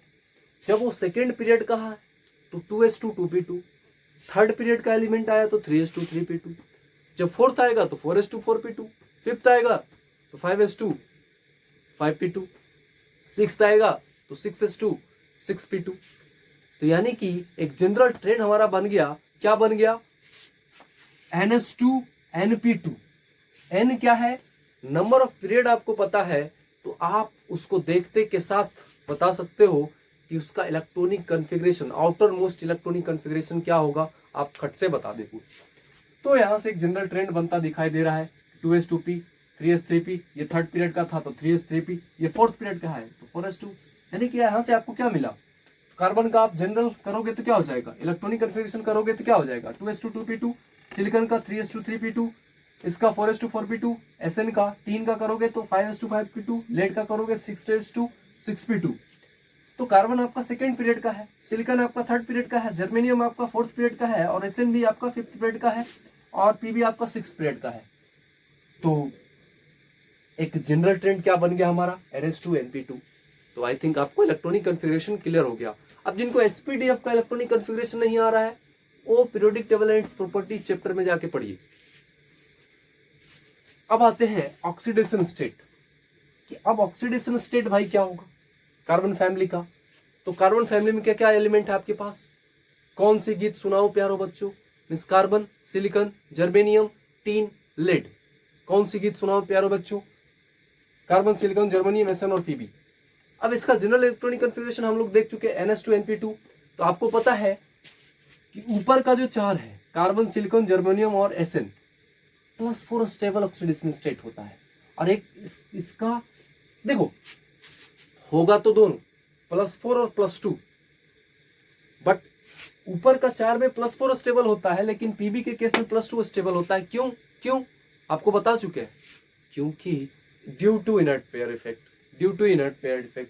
जब वो सेकेंड पीरियड का है तो 2s2 2p2, थर्ड पीरियड का एलिमेंट आया तो 3s2 3p2, जब फोर्थ आएगा तो 4s2 4p2, फिफ्थ आएगा तो 5s2 5p2, सिक्स्थ आएगा तो 6s2 6p2। तो यानी कि एक जनरल ट्रेंड हमारा बन गया, क्या बन गया, ns2 np2। n क्या है, नंबर ऑफ पीरियड आपको पता है, तो आप उसको देखते के साथ बता सकते हो कि उसका electronic configuration, outer most electronic configuration क्या होगा, आप खट से बता देंगे। तो यहाँ से एक जनरल ट्रेंड बनता दिखाई दे रहा है, 2s2p 3s3p, ये थर्ड पीरियड का था तो 3s3p, ये फोर्थ पीरियड का है तो 4s2। यानी कि यहाँ से आपको क्या मिला, कार्बन का आप जनरल करोगे तो क्या हो जाएगा, इलेक्ट्रॉनिक कॉन्फ़िगरेशन करोगे तो क्या हो जाएगा, 2s2 2p2, सिलिकॉन का 3s2 3p2, इसका 4:4p2, SN का 3 का करोगे तो 5:5p2, लेड का करोगे 6:6p2। तो कार्बन आपका सेकेंड पीरियड का है, सिलिकॉन आपका थर्ड पीरियड का है, जर्मेनियम आपका फोर्थ पीरियड का है, और SN भी आपका फिफ्थ पीरियड का है, और PB आपका सिक्स पीरियड का है। तो एक जनरल ट्रेंड क्या बन गया हमारा, NH2NP2। तो आई थिंक आपको इलेक्ट्रॉनिक कॉन्फ़िगरेशन क्लियर हो गया। अब जिनको SPDF का इलेक्ट्रॉनिक कॉन्फ़िगरेशन नहीं आ रहा है वो periodic table and properties chapter में जाके पढ़िए। अब आते हैं ऑक्सीडेशन स्टेट, कि अब ऑक्सीडेशन स्टेट भाई क्या होगा कार्बन फैमिली का। तो कार्बन फैमिली में क्या क्या एलिमेंट है आपके पास, कौन सी गीत सुनाओ प्यारो बच्चों, means carbon, silicon, germanium, tin, lead. कौन सी गीत सुनाओ प्यारो बच्चों, कार्बन, सिलिकॉन, जर्मेनियम, SN और PB। अब इसका जनरल इलेक्ट्रॉनिक कॉन्फ़िगरेशन हम लोग देख चुके हैं, NH2NP2। तो आपको पता है कि ऊपर का जो चार है कार्बन, सिलिकॉन, जर्मेनियम और SN +4 स्टेबल ऑक्सीडेशन स्टेट होता है। और एक इसका देखो होगा तो दोनों +4 और +2, बट ऊपर का 4 में +4 स्टेबल होता है, लेकिन PB के केस में +2 स्टेबल होता है। क्यों क्यों आपको बता चुके हैं, क्योंकि due to inert pair effect.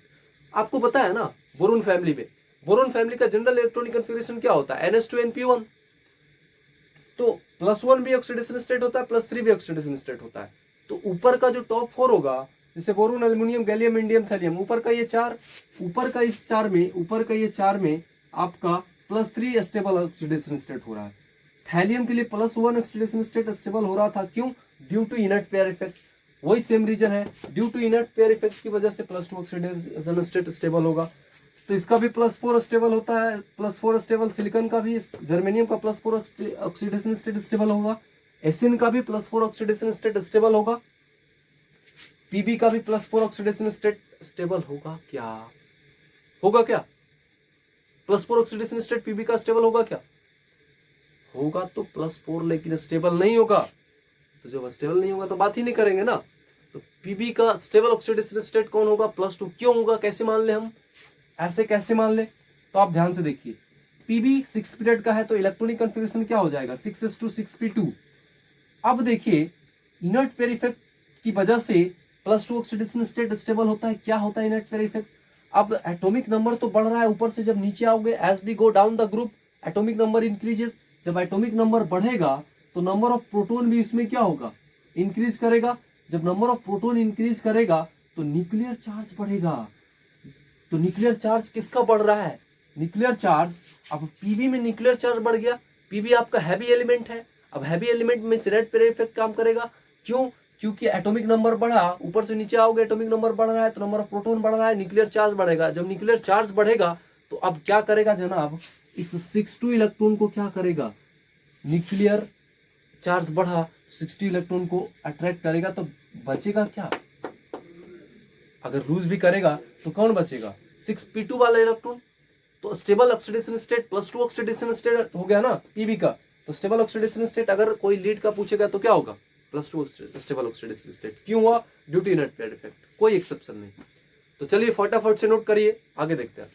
आपको पता है ना बोरोन फैमिली में, बोरोन फैमिली का जनरल इलेक्ट्रॉनिक कॉन्फ़िगरेशन क्या होता है, NH2NP1। तो +1 भी ऑक्सीडेशन स्टेट होता है, +3 भी ऑक्सीडेशन स्टेट होता है। तो ऊपर का जो टॉप 4 होगा, जैसे boron, aluminium, gallium, indium, thallium, ऊपर का ये चार में आपका +3 स्टेबल ऑक्सीडेशन स्टेट हो रहा है। थैलियम के लिए +1 ऑक्सीडेशन स्टेट स्टेबल हो रहा था, क्यों, due to inert pair effect. वही सेम रीजन है, due to inert pair effect की वजह से +2 ऑक्सीडेशन स्टेट स्टेबल होगा। तो इसका भी +4 स्टेबल होता है, +4 स्टेबल सिलिकॉन का भी, जर्मेनियम का +4 ऑक्सीडेशन स्टेट स्टेबल होगा, SN का भी +4 ऑक्सीडेशन स्टेट स्टेबल होगा, PB का भी +4 ऑक्सीडेशन स्टेट स्टेबल होगा। क्या होगा, क्या +4 ऑक्सीडेशन स्टेट PB का स्टेबल होगा, क्या होगा, तो +4, लेकिन स्टेबल नहीं होगा। तो जब स्टेबल नहीं होगा तो बात ही नहीं करेंगे ना। तो PB का स्टेबल ऑक्सीडेशन स्टेट कौन होगा, +2। क्यों होगा, कैसे मान ले हम, ऐसे कैसे मान ले, तो आप ध्यान से देखिए। PB 6 पीरियड का है तो इलेक्ट्रॉनिक कॉन्फ़िगरेशन क्या हो जाएगा, 6:6p2। अब देखिए इनर्ट पेयर इफेक्ट की वजह से +2 ऑक्सीडेशन स्टेट स्टेबल होता है। क्या होता है इनर्ट पेयर इफेक्ट, अब एटॉमिक नंबर तो बढ़ रहा है ऊपर से, जब नीचे आओगे as we go down the group atomic number increases. जब एटॉमिक नंबर बढ़ेगा तो नंबर ऑफ प्रोटॉन भी इसमें क्या होगा, इंक्रीज करेगा। जब नंबर ऑफ प्रोटॉन इंक्रीज करेगा तो न्यूक्लियर चार्ज बढ़ेगा। तो न्यूक्लियर चार्ज किसका बढ़ रहा है, न्यूक्लियर चार्ज। अब PB में न्यूक्लियर चार्ज बढ़ गया, PB आपका हैवी एलिमेंट है। अब हैवी एलिमेंट में रेड पेयर इफेक्ट काम करेगा, क्यों, क्योंकि एटॉमिक नंबर बढ़ा, ऊपर से नीचे आओगे एटॉमिक नंबर बढ़ रहा है तो नंबर ऑफ प्रोटॉन बढ़ रहा है, न्यूक्लियर चार्ज बढ़ेगा। जब न्यूक्लियर चार्ज बढ़ेगा तो अब क्या करेगा जनाब, इस 62 इलेक्ट्रॉन को क्या करेगा, न्यूक्लियर चार्ज बढ़ा 60 इलेक्ट्रॉन को अट्रैक्ट करेगा, तो बचेगा क्या, अगर लूज भी करेगा तो कौन बचेगा, 6p2 वाला इलेक्ट्रॉन। तो stable oxidation state +2 oxidation state हो गया ना PB का। तो स्टेबल ऑक्सीडेशन स्टेट अगर कोई लीड का पूछेगा तो क्या होगा, +2 स्टेबल ऑक्सीडेशन स्टेट। क्यों हुआ, due to inert pair effect, कोई एक्सेप्शन नहीं। तो चलिए फटाफट से नोट करिए, आगे देखते हैं।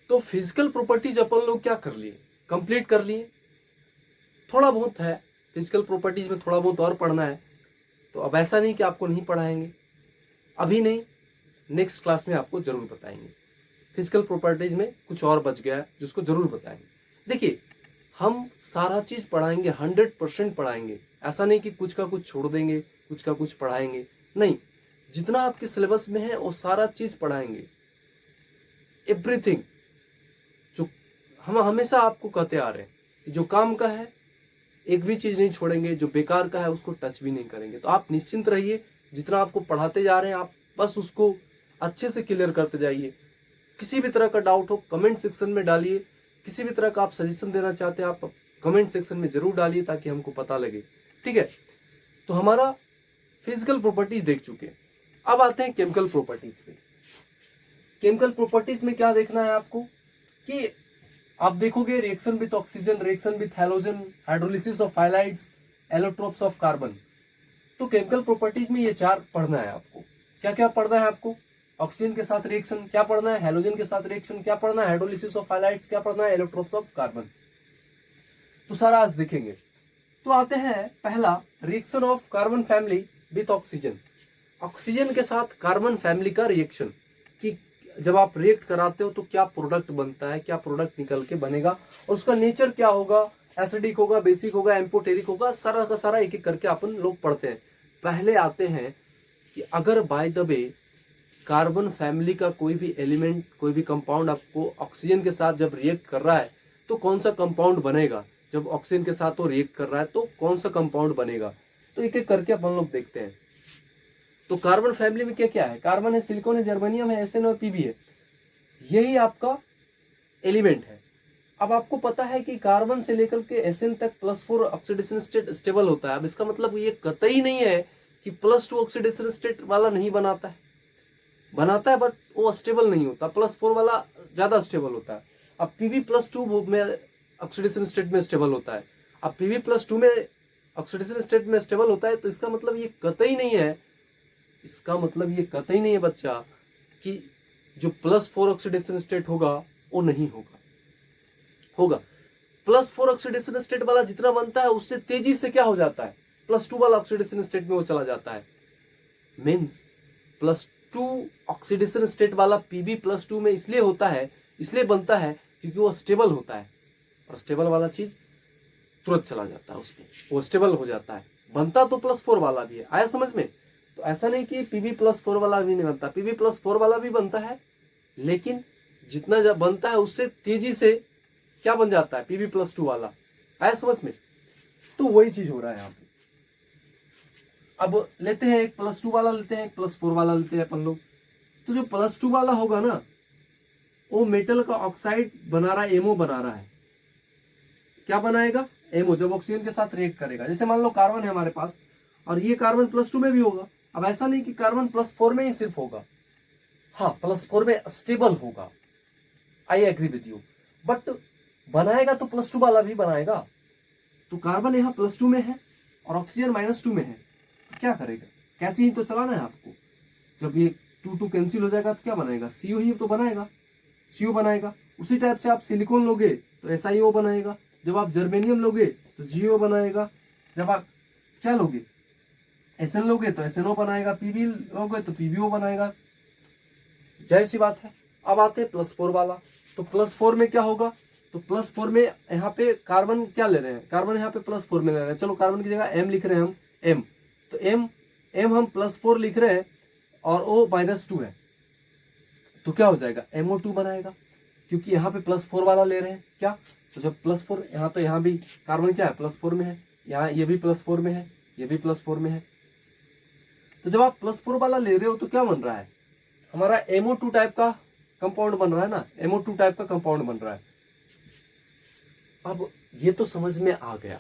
तो फिजिकल प्रॉपर्टीज अपन लोग क्या कर लिए, कंप्लीट कर लिए। थोड़ा बहुत है फिजिकल प्रॉपर्टीज में, थोड़ा बहुत और पढ़ना है। तो अब ऐसा नहीं कि आपको नहीं पढ़ाएंगे, अभी नहीं, नेक्स्ट क्लास में आपको जरूर बताएंगे। फिजिकल प्रॉपर्टीज में कुछ और बच गया है जिसको जरूर बताएंगे। देखिए हम सारा चीज पढ़ाएंगे, 100% पढ़ाएंगे। ऐसा नहीं कि कुछ का कुछ छोड़ देंगे, कुछ का कुछ पढ़ाएंगे, नहीं, जितना आपके सिलेबस में है वो सारा चीज पढ़ाएंगे, एवरीथिंग। जो हम हमेशा आपको कहते आ रहे हैं, जो काम का है एक भी चीज नहीं छोड़ेंगे, जो बेकार का है उसको टच भी नहीं करेंगे। तो आप निश्चिंत रहिए, जितना आपको पढ़ाते जा रहे हैं आप बस उसको अच्छे से क्लियर करते जाइए। किसी भी तरह का डाउट हो कमेंट सेक्शन में डालिए, किसी भी तरह का आप सजेशन देना चाहते हैं आप कमेंट सेक्शन में जरूर डालिए ताकि हमको पता लगे, ठीक है। तो हमारा फिजिकल प्रॉपर्टीज देख चुके हैं, अब आते हैं केमिकल प्रॉपर्टीज पे। केमिकल प्रॉपर्टीज में क्या देखना है आपको, कि आप देखोगे reaction with oxygen, reaction with halogen, hydrolysis of halides, allotropes of carbon. तो केमिकल प्रॉपर्टीज में ये चार पढ़ना है आपको। क्या क्या पढ़ना है आपको, ऑक्सीजन के साथ रिएक्शन क्या पढ़ना है, हेलोजन के साथ रिएक्शन क्या पढ़ना है, हाइड्रोलिसिस ऑफ हाइलाइट्स क्या पढ़ना है, इलेक्ट्रोप्स ऑफ कार्बन, तो सारा आज देखेंगे। तो आते हैं पहला, reaction of carbon family with oxygen. Oxygen के साथ कार्बन फैमिली का रिएक्शन, कि जब आप रिएक्ट कराते हो तो क्या प्रोडक्ट बनता है, क्या प्रोडक्ट निकल के बनेगा और उसका नेचर क्या होगा, एसिडिक होगा, बेसिक होगा, एम्फोटेरिक होगा, सारा का सारा एक एक करके अपन लोग पढ़ते हैं। पहले आते हैं कि अगर by the way carbon family का कोई भी एलिमेंट, कोई भी कंपाउंड आपको ऑक्सीजन के साथ जब रिएक्ट कर रहा है तो कौन सा कंपाउंड बनेगा, जब ऑक्सीजन के साथ वो रिएक्ट कर रहा है तो कौन सा कंपाउंड बनेगा, तो एक एक करके अपन लोग देखते हैं। तो कार्बन फैमिली में क्या क्या है, कार्बन है, सिलिकॉन है, जर्मेनियम है, एसएन और पीबी है, यही आपका एलिमेंट है। अब आपको पता है कि कार्बन से लेकर के एसएन तक +4 ऑक्सीडेशन स्टेट स्टेबल होता है। अब इसका मतलब ये कतई नहीं है कि +2 ऑक्सीडेशन स्टेट वाला नहीं बनाता है, बनाता है बट वो स्टेबल नहीं होता, +4 वाला ज्यादा स्टेबल होता है। अब Pb+2 में ऑक्सीडेशन स्टेट में स्टेबल होता है, अब Pb+2 में ऑक्सीडेशन स्टेट में स्टेबल होता है, तो इसका मतलब ये कतई नहीं है, इसका मतलब ये कतई नहीं है बच्चा कि जो +4 ऑक्सीडेशन स्टेट होगा वो नहीं होगा, होगा। +4 ऑक्सीडेशन स्टेट वाला जितना बनता है उससे तेजी से क्या हो जाता है, +2 वाला ऑक्सीडेशन स्टेट में वो चला जाता है। मीन्स +2 ऑक्सीडेशन स्टेट वाला Pb+2 में इसलिए होता है, इसलिए बनता है क्योंकि वो स्टेबल होता है, और स्टेबल वाला चीज तुरंत चला जाता है उसमें, वो स्टेबल हो जाता है। बनता तो +4 वाला भी है, आया समझ में। तो ऐसा नहीं कि Pb+4 वाला भी नहीं बनता, Pb+4 वाला भी बनता है, लेकिन जितना जब बनता है उससे तेजी से क्या बन जाता है, Pb+2 वाला, आया समझ में। तो वही चीज हो रहा है यहाँ पे। अब लेते हैं एक +2 वाला लेते हैं, एक +4 वाला लेते हैं अपन लोग। तो जो +2 वाला होगा ना, वो मेटल का ऑक्साइड बना रहा है, एमओ बना रहा है। क्या बनाएगा, एमओ, जब ऑक्सीजन के साथ रिएक्ट करेगा। जैसे मान लो कार्बन है हमारे पास और ये कार्बन +2 में भी होगा। अब ऐसा नहीं कि कार्बन +4 में ही सिर्फ होगा, हाँ +4 में स्टेबल होगा, I agree with you, but बनाएगा तो +2 वाला भी बनाएगा। तो कार्बन यहाँ +2 में है और ऑक्सीजन -2 में है, तो क्या करेगा, कैसे ही तो चलाना है आपको। जब ये 2 कैंसिल हो जाएगा तो क्या बनेगा, CO ही तो बनाएगा, CO बनाएगा। उसी टाइप से आप सिलिकॉन लोगे तो SiO बनाएगा, जब आप जर्मेनियम लोगे तो GO बनाएगा, जब आप क्या लोगे, SN लोगे तो SNO बनाएगा, PB लोगे तो PBO बनाएगा, जय सी बात है। अब आते हैं +4 वाला। तो +4 में क्या होगा, तो +4 में यहाँ पे कार्बन क्या ले रहे हैं, कार्बन यहाँ पे +4 में ले रहे हैं, चलो कार्बन की जगह M लिख रहे हैं हम, M, तो M हम +4 लिख रहे हैं और O -2 है, तो क्या हो जाएगा, MO2 बनाएगा, क्योंकि यहाँ पे +4 वाला ले रहे हैं क्या। तो जब +4 यहाँ, तो यहाँ भी कार्बन क्या है, +4 में है, यहाँ ये भी +4 में है, ये भी +4 में है। तो जब आप +4 वाला ले रहे हो तो क्या बन रहा है, हमारा MO2 टाइप का कंपाउंड बन रहा है ना, MO2 टाइप का कंपाउंड बन रहा है। अब ये तो समझ में आ गया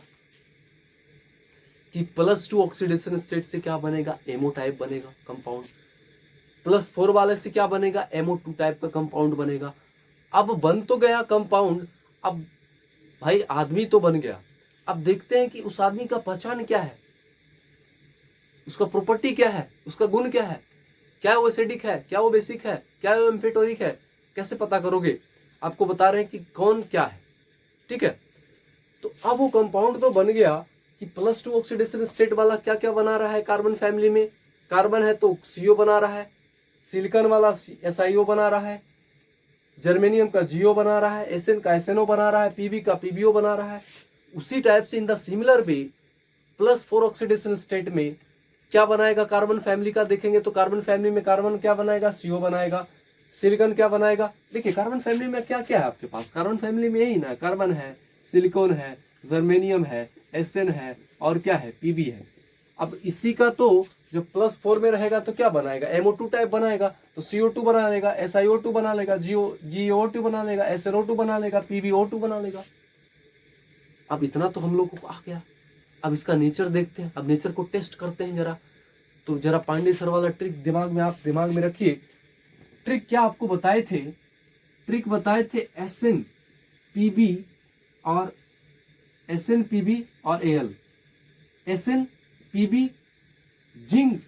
कि +2 ऑक्सीडेशन स्टेट से क्या बनेगा, MO टाइप बनेगा कंपाउंड, +4 वाले से क्या बनेगा, MO2 टाइप का कंपाउंड बनेगा। अब बन तो गया कंपाउंड, अब भाई आदमी तो बन गया, अब देखते हैं कि उस आदमी का पहचान क्या है, उसका प्रॉपर्टी क्या है, उसका गुण क्या है, क्या वो एसिडिक है, क्या वो बेसिक है, क्या वो एम्फिटोरिक है, कैसे पता करोगे। आपको बता रहे हैं कि कौन क्या है, ठीक है। तो अब वो कंपाउंड तो बन गया कि +2 ऑक्सीडेशन स्टेट वाला क्या क्या बना रहा है कार्बन फैमिली में, कार्बन है तो CO बना रहा है, सिलिकॉन वाला SiO बना रहा है, जर्मेनियम का GO बना रहा है, SN का SNO बना रहा है, PB का PBO बना रहा है। उसी टाइप से in the similar way +4 oxidation state में क्या बनाएगा कार्बन फैमिली का, देखेंगे तो कार्बन फैमिली में कार्बन क्या बनाएगा, CO बनाएगा, सिलिकॉन क्या बनाएगा। देखिए कार्बन फैमिली में क्या क्या है आपके पास, कार्बन फैमिली में यही ना, कार्बन है, सिलिकॉन है, जर्मेनियम है, SN है और क्या है, PB है। अब इसी का तो जब +4 में रहेगा तो क्या बनाएगा, MO2 टाइप बनाएगा, तो CO2 बना लेगा, SiO2 बना लेगा, GO2 बना लेगा, SNO2 बना लेगा, PbO2 बना लेगा। अब इतना तो हम लोग को आ गया, अब इसका नेचर देखते हैं, अब नेचर को टेस्ट करते हैं जरा। तो जरा पांडे सर वाला ट्रिक दिमाग में, आप दिमाग में रखिए। ट्रिक क्या आपको बताए थे, ट्रिक बताए थे SN PB और SN PB और Al, SN PB zinc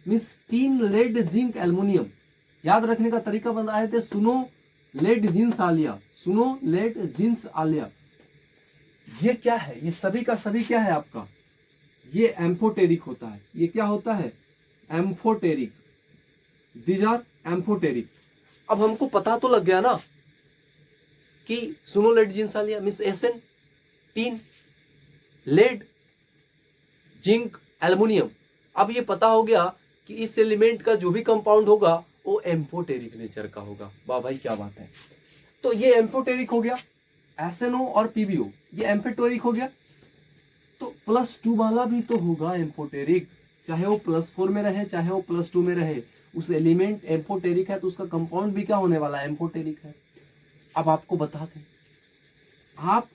means tin, lead, zinc, aluminium, याद रखने का तरीका बताए थे, सुनो लेट जींस आलिया, सुनो लेट जींस आलिया। ये क्या है, ये सभी का सभी क्या है आपका, ये एम्फोटेरिक होता है। ये क्या होता है, एम्फोटेरिक, दीज आर एम्फोटेरिक। अब हमको पता तो लग गया ना कि सुनो lead jeans Alia means SN 3, lead, zinc, aluminium. अब ये पता हो गया कि इस एलिमेंट का जो भी कंपाउंड होगा वो एम्फोटेरिक नेचर का होगा। वाह भाई क्या बात है। तो ये एम्फोटेरिक हो गया, एसएनओ और पीबीओ ये एम्फोटेरिक हो गया। तो +2 वाला भी तो होगा एम्फोटेरिक, चाहे वो +4 में रहे चाहे वो +2 में रहे, उस एलिमेंट एम्फोटेरिक है तो उसका कंपाउंड भी क्या होने वाला है, एम्फोटेरिक है। अब आपको बता दें, आप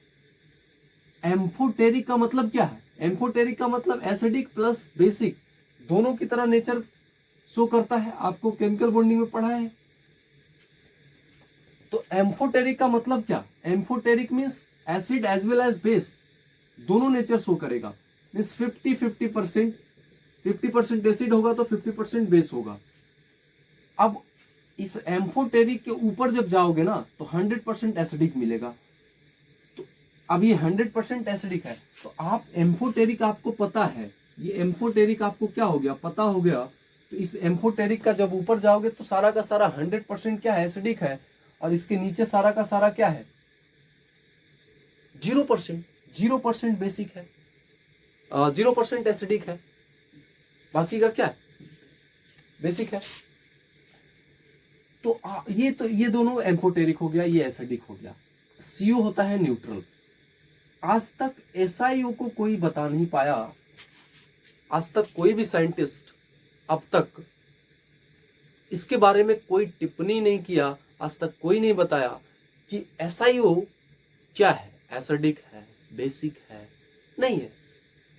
एम्फोटेरिक का मतलब क्या है, एम्फोटेरिक का मतलब एसिडिक प्लस बेसिक दोनों की तरह नेचर शो करता है, आपको केमिकल बॉन्डिंग में पढ़ा है। तो एम्फोटेरिक का मतलब क्या, amphoteric means acid as well as base दोनों नेचर शो करेगा, मीन्स 50-50%, 50% एसिड होगा तो 50% बेस होगा। अब इस एम्फोटेरिक के ऊपर जब जाओगे ना तो 100% एसिडिक मिलेगा। तो अब ये 100% एसिडिक है, तो आप एम्फोटेरिक आपको पता है, ये एम्फोटेरिक आपको क्या हो गया, पता हो गया। तो इस एम्फोटेरिक का जब ऊपर जाओगे तो सारा का सारा 100% क्या है, एसिडिक है, और इसके नीचे सारा का सारा क्या है, 0%, 0% बेसिक है, 0% एसिडिक है, बाकी का क्या है, बेसिक है। तो ये दोनों एम्फोटेरिक हो गया, ये एसिडिक हो गया। CO होता है न्यूट्रल। आज तक SiO को कोई बता नहीं पाया, आज तक कोई भी साइंटिस्ट अब तक इसके बारे में कोई टिप्पणी नहीं किया, आज तक कोई नहीं बताया कि SiO क्या है, एसिडिक है, बेसिक है, नहीं है।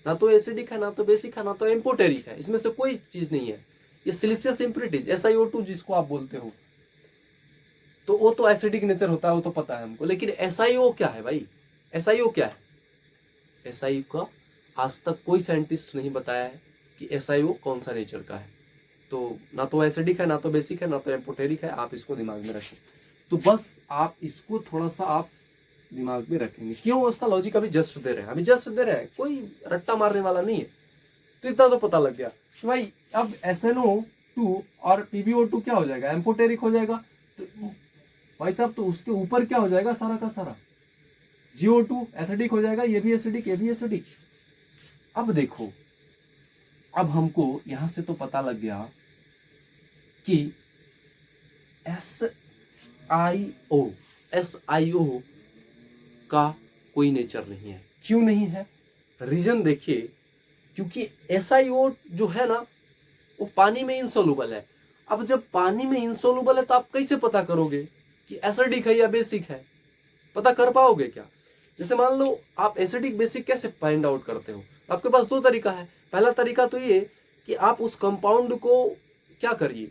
ना तो एसिडिक है, ना तो बेसिक है, ना तो एम्फोटेरिक है, इसमें से कोई चीज नहीं है। ये सिलिशियस इम्प्योरिटीज SiO2 जिसको आप बोलते हो, तो वो तो एसिडिक नेचर होता है, वो तो पता है हमको। लेकिन SiO क्या है भाई, SiO क्या है, SiO का आज तक कोई साइंटिस्ट नहीं बताया है कि SiO कौन सा नेचर का है। तो ना तो एसिडिक है, ना तो बेसिक है, ना तो एम्फोटेरिक है, आप इसको दिमाग में रखें। तो बस आप इसको थोड़ा सा आप दिमाग में रखेंगे, क्यों उसका लॉजिक अभी जस्ट दे रहे हैं, अभी जस्ट दे रहे हैं, कोई रट्टा मारने वाला नहीं है। तो इतना तो पता लग गया कि भाई अब SnO2 और PbO2 क्या हो जाएगा, एम्फोटेरिक हो जाएगा। तो भाई साहब तो उसके ऊपर क्या हो जाएगा, सारा का सारा GO2 एसिडिक हो जाएगा, ये भी एसिडिक, ये भी एसिडिक। अब देखो, अब हमको यहां से तो पता लग गया कि SiO का कोई नेचर नहीं है। क्यों नहीं है, रीजन देखिए, क्योंकि SiO जो है ना वो पानी में इनसोल्यूबल है। अब जब पानी में इनसोल्यूबल है तो आप कैसे पता करोगे कि एसिडिक है या बेसिक है, पता कर पाओगे क्या। जैसे मान लो आप एसिडिक बेसिक कैसे फाइंड आउट करते हो, आपके पास दो तरीका है। पहला तरीका तो ये कि आप उस कंपाउंड को क्या करिए,